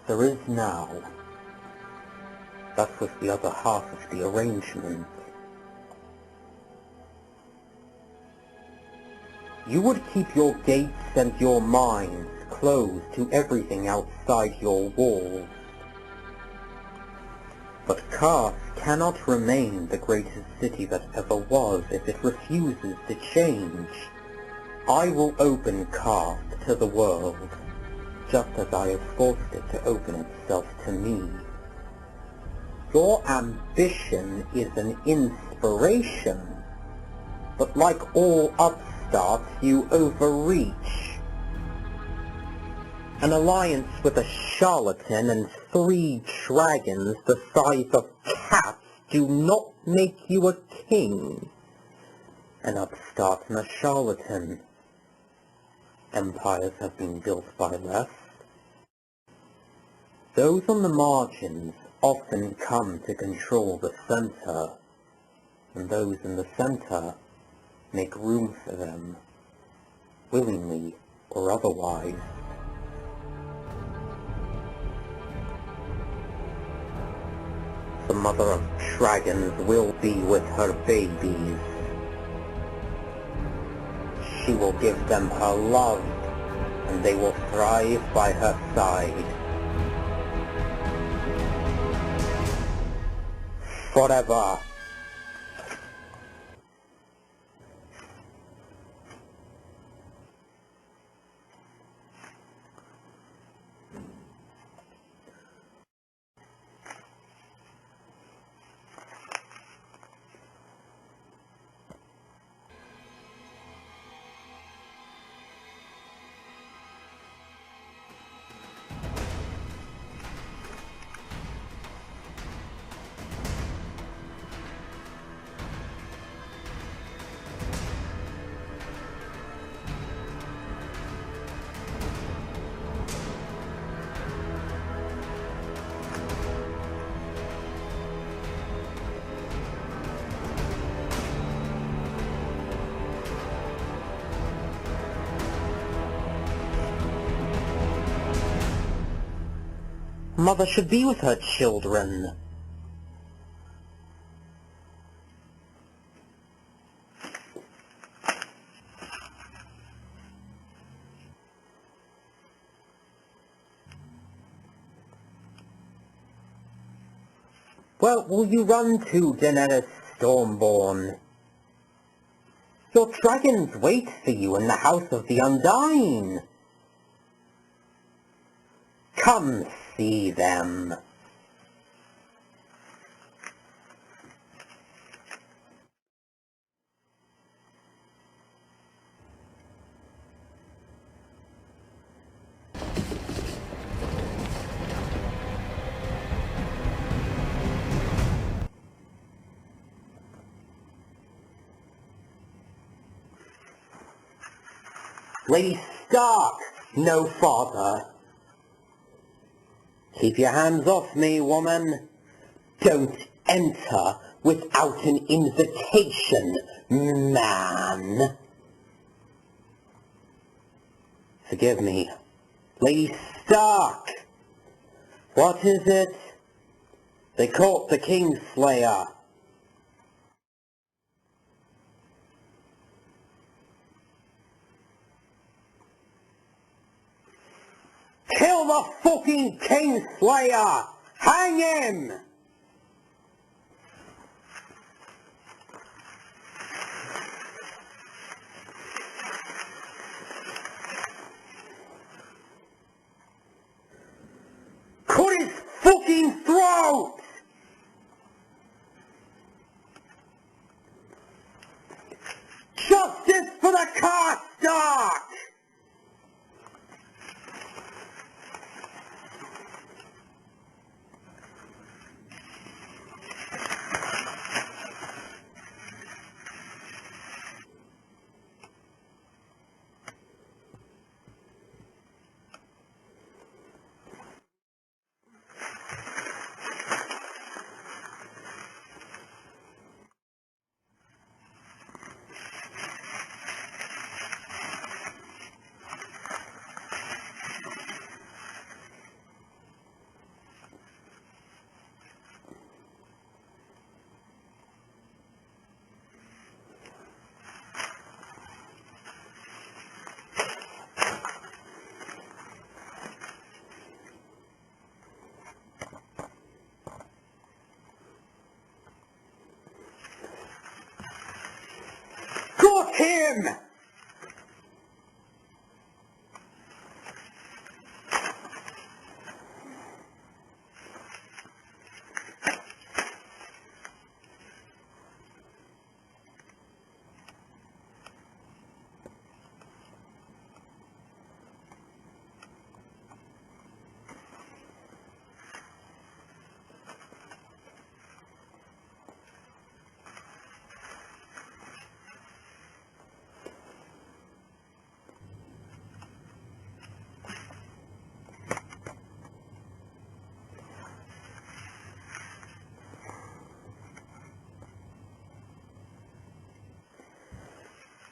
There is now. That was the other half of the arrangement. You would keep your gates and your minds closed to everything outside your walls. But Karth cannot remain the greatest city that ever was if it refuses to change. I will open Karth to the world, just as I have forced it to open itself to me. Your ambition is an inspiration, but like all upstarts, you overreach. An alliance with a charlatan and 3 dragons the size of cats do not make you a king. An upstart and a charlatan. Empires have been built by less. Those on the margins often come to control the center, and those in the center make room for them, willingly or otherwise. The mother of dragons will be with her babies. She will give them her love, and they will thrive by her side. Forever. Mother should be with her children. Well, will you run to Daenerys Stormborn? Your dragons wait for you in the House of the Undying. Come see them. Lady Stark, no father. Keep your hands off me, woman. Don't enter without an invitation, man. Forgive me. Lady Stark! What is it? They caught the Kingslayer. Kill the fucking Kingslayer! Hang him! Cut his fucking throat! Justice for the Karstark! Got him!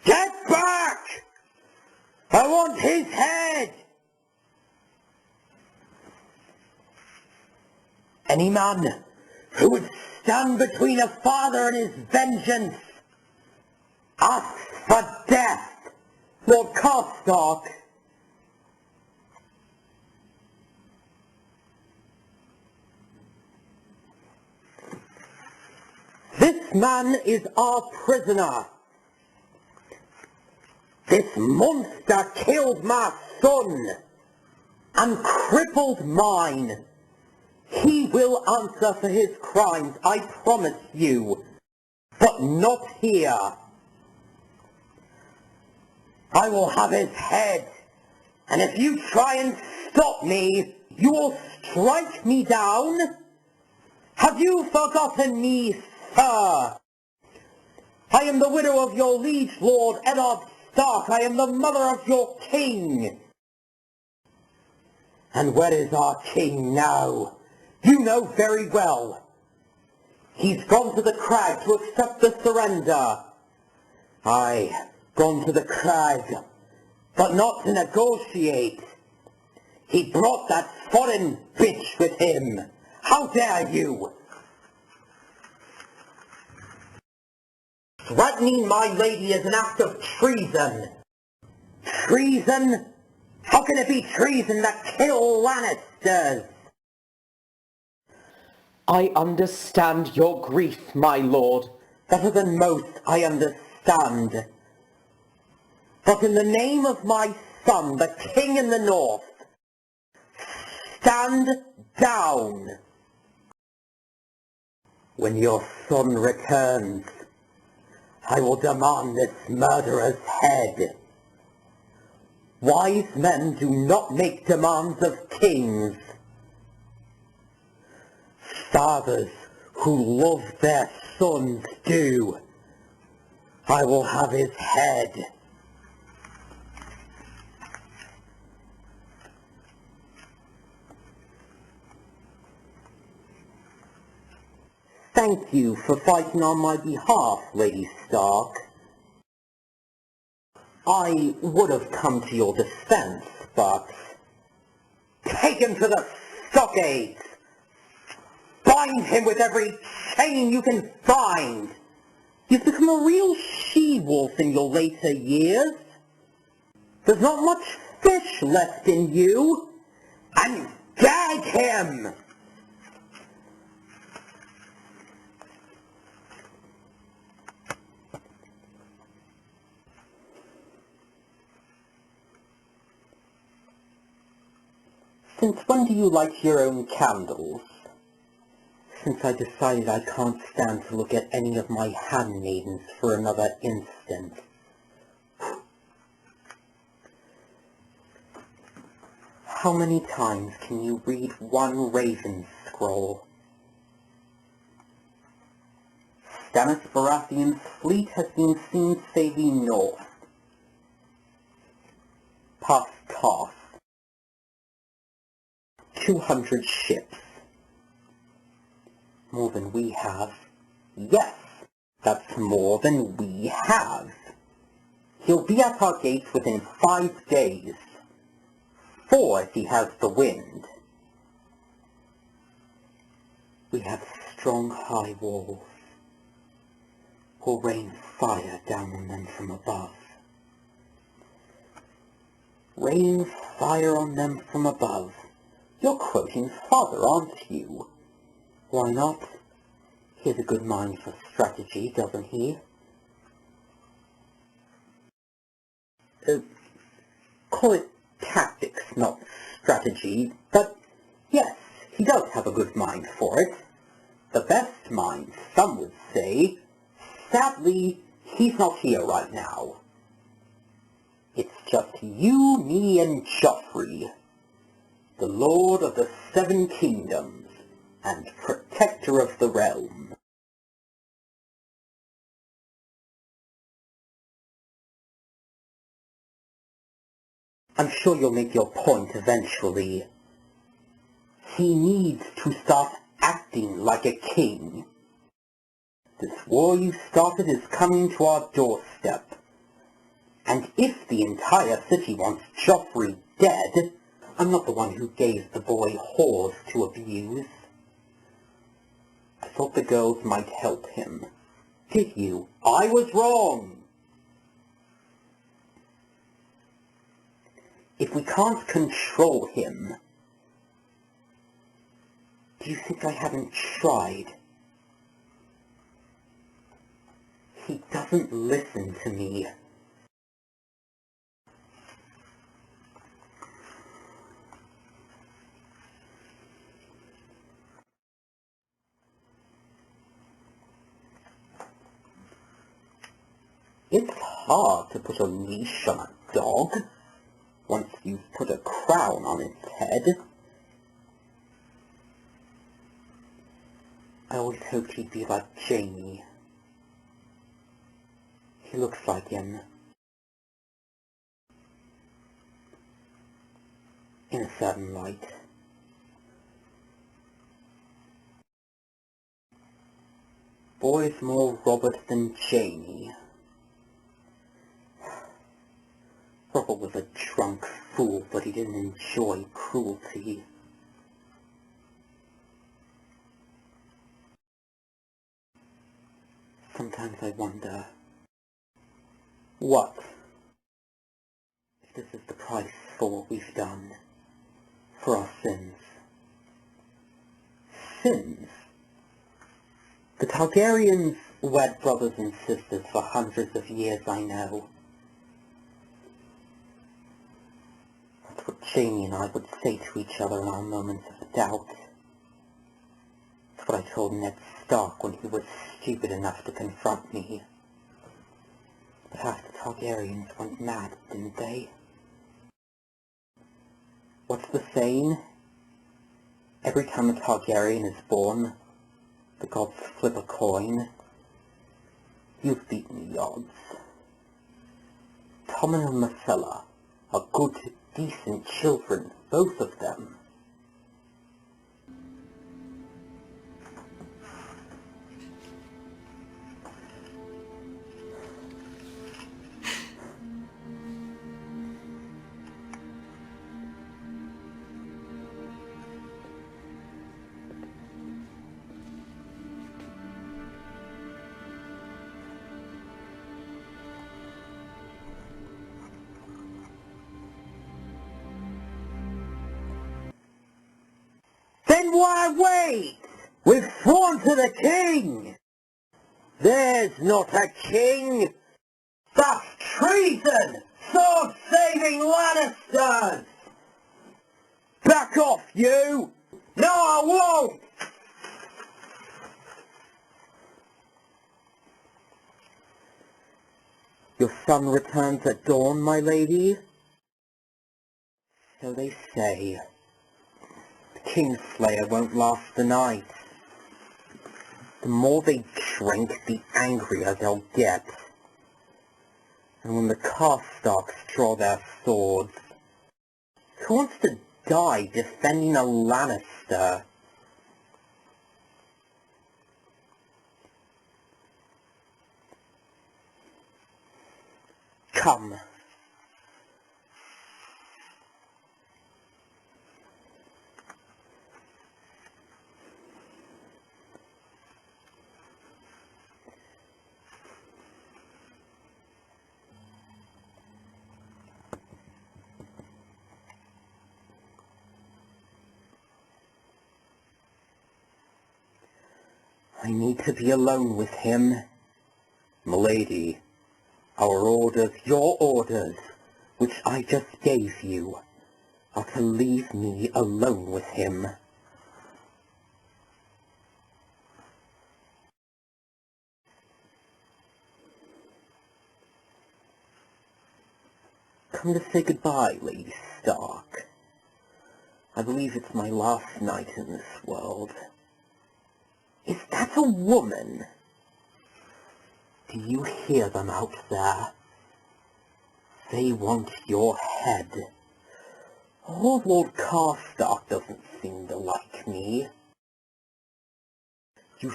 Get back! I want his head! Any man who would stand between a father and his vengeance asks for death, Lord Karstark. This man is our prisoner. This monster killed my son and crippled mine. He will answer for his crimes, I promise you, but not here. I will have his head, and if you try and stop me, you will strike me down. Have you forgotten me, sir? I am the widow of your liege lord, Eddard Stark. I am the mother of your king. And where is our king now? You know very well. He's gone to the crag to accept the surrender. Aye, gone to the crag, but not to negotiate. He brought that foreign bitch with him. How dare you? Threatening my lady is an act of treason. Treason? How can it be treason to kill Lannisters? I understand your grief, my lord. Better than most, I understand. But in the name of my son, the king in the north, stand down. When your son returns, I will demand this murderer's head. Wise men do not make demands of kings. Fathers who love their sons do. I will have his head. Thank you for fighting on my behalf, Lady Stark. I would have come to your defense, but... Take him to the stockades! Bind him with every chain you can find! You've become a real she-wolf in your later years. There's not much fish left in you. And gag him! Since when do you light your own candles? Since I decided I can't stand to look at any of my handmaidens for another instant. How many times can you read one Raven scroll? Stannis Baratheon's fleet has been seen sailing north, past Tarth. 200 ships. More than we have. Yes, that's more than we have. He'll be at our gates within 5 days. 4 if he has the wind. We have strong high walls. We'll rain fire down on them from above. Rain fire on them from above. You're quoting Father, aren't you? Why not? He has a good mind for strategy, doesn't he? Call it tactics, not strategy, but yes, he does have a good mind for it. The best mind, some would say. Sadly, he's not here right now. It's just you, me, and Joffrey, the Lord of the Seven Kingdoms, and Protector of the Realm. I'm sure you'll make your point eventually. He needs to start acting like a king. This war you started is coming to our doorstep. And if the entire city wants Joffrey dead, I'm not the one who gave the boy whores to abuse. I thought the girls might help him. Did you? I was wrong! If we can't control him, do you think I haven't tried? He doesn't listen to me. It's hard to put a leash on a dog once you've put a crown on its head. I always hoped he'd be like Jaime. He looks like him. In a certain light. Boy's more Robert than Jaime. Robert was a drunk fool, but he didn't enjoy cruelty. Sometimes I wonder, what if this is the price for what we've done, for our sins? Sins? The Targaryens wed brothers and sisters for hundreds of years, I know. That's what Jaime and I would say to each other in our moments of doubt. That's what I told Ned Stark when he was stupid enough to confront me. But half the Targaryens went mad, didn't they? What's the saying? Every time a Targaryen is born, the gods flip a coin. You've beaten the odds. Tommen and Myrcella are good, decent children, both of them. Then why wait? We've sworn to the king! There's not a king! That's treason! Sword-saving Lannisters! Back off, you! No, I won't! Your son returns at dawn, my lady? So they say. The Kingslayer won't last the night. The more they drink, the angrier they'll get. And when the Karstarks draw their swords, who wants to die defending a Lannister? Come. I need to be alone with him. Milady, our orders, your orders, which I just gave you, are to leave me alone with him. Come to say goodbye, Lady Stark. I believe it's my last night in this world. Is that a woman? Do you hear them out there? They want your head. Oh, Lord Karstark doesn't seem to like me. You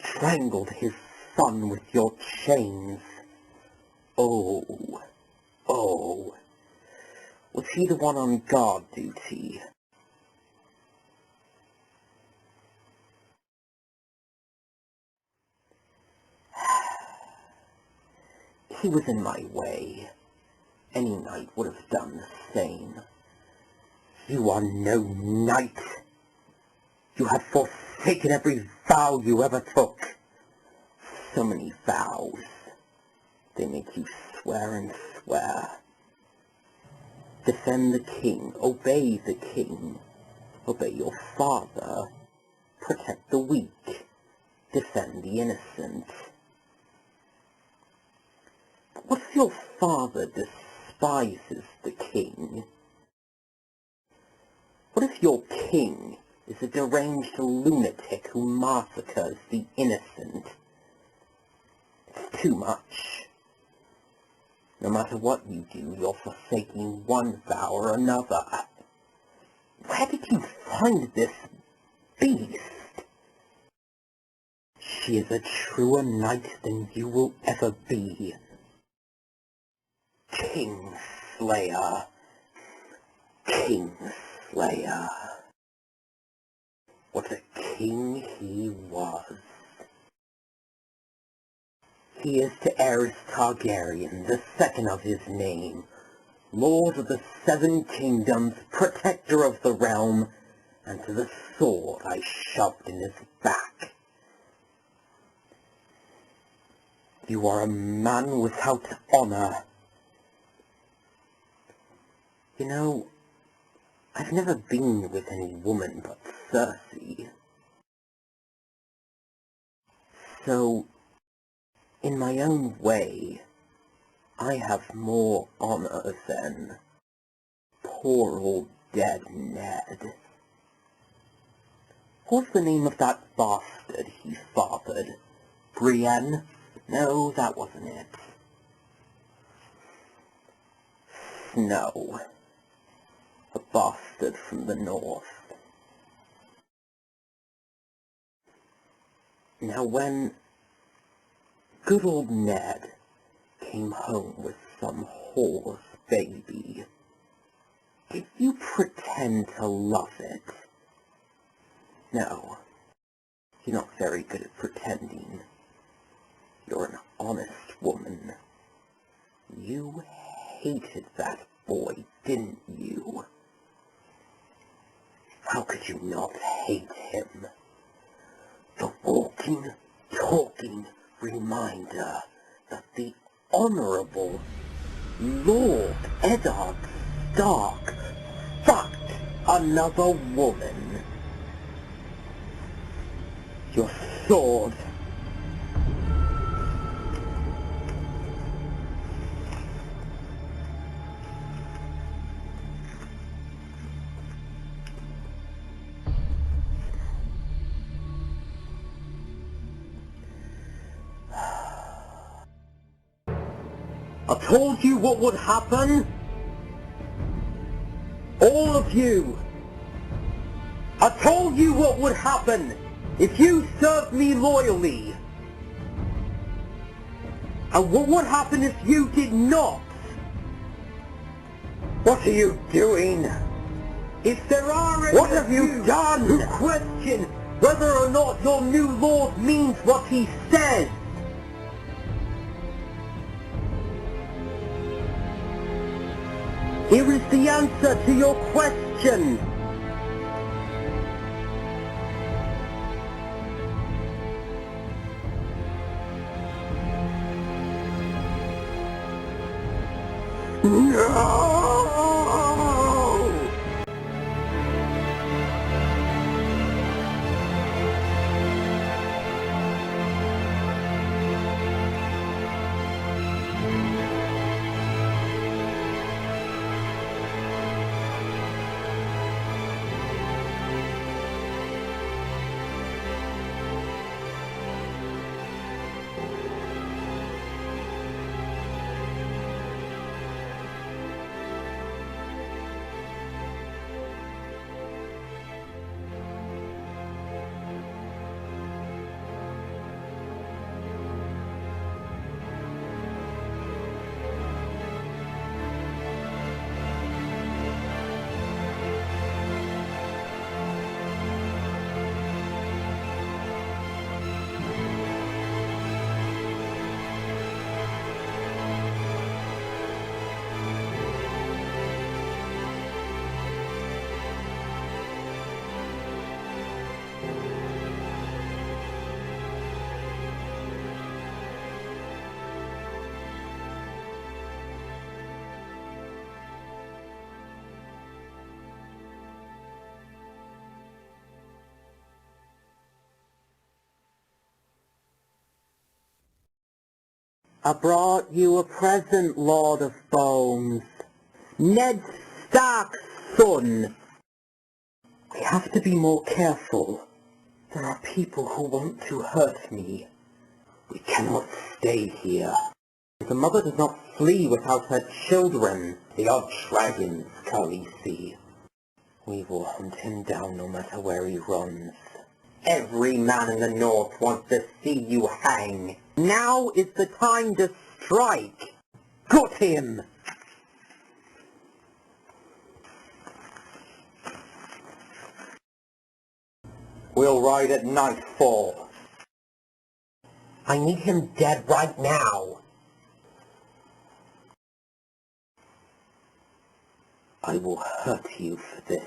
strangled his son with your chains. Oh, oh. Was he the one on guard duty? He was in my way. Any knight would have done the same. You are no knight. You have forsaken every vow you ever took. So many vows. They make you swear and swear. Defend the king, obey the king, obey your father, protect the weak, defend the innocent. But what if your father despises the king? What if your king is a deranged lunatic who massacres the innocent? It's too much. No matter what you do, you're forsaking one vow or another. Where did you find this beast? She is a truer knight than you will ever be. Kingslayer. Kingslayer. What a king he was. He is to Aerys Targaryen, the second of his name, Lord of the Seven Kingdoms, protector of the realm, and to the sword I shoved in his back. You are a man without honor. You know, I've never been with any woman but Cersei. So, in my own way, I have more honor than poor old dead Ned. What's the name of that bastard he fathered? Brienne? No, that wasn't it. Snow. A bastard from the north. Now when good old Ned came home with some whore's baby, did you pretend to love it? No, you're not very good at pretending. You're an honest woman. You hated that boy, didn't you? How could you not hate him? The walking, talking reminder that the Honorable Lord Eddard Stark fucked another woman. Your sword. I told you what would happen. All of you. I told you what would happen if you served me loyally. And what would happen if you did not? What are you doing? If there are any, what have you done? Who question whether or not your new lord means what he says? Here is the answer to your question. No! I brought you a present, Lord of Bones. Ned Stark's son. We have to be more careful. There are people who want to hurt me. We cannot stay here. The mother does not flee without her children. They are dragons, Khaleesi. We will hunt him down no matter where he runs. Every man in the north wants to see you hang. Now is the time to strike. Got him! We'll ride at nightfall. I need him dead right now. I will hurt you for this.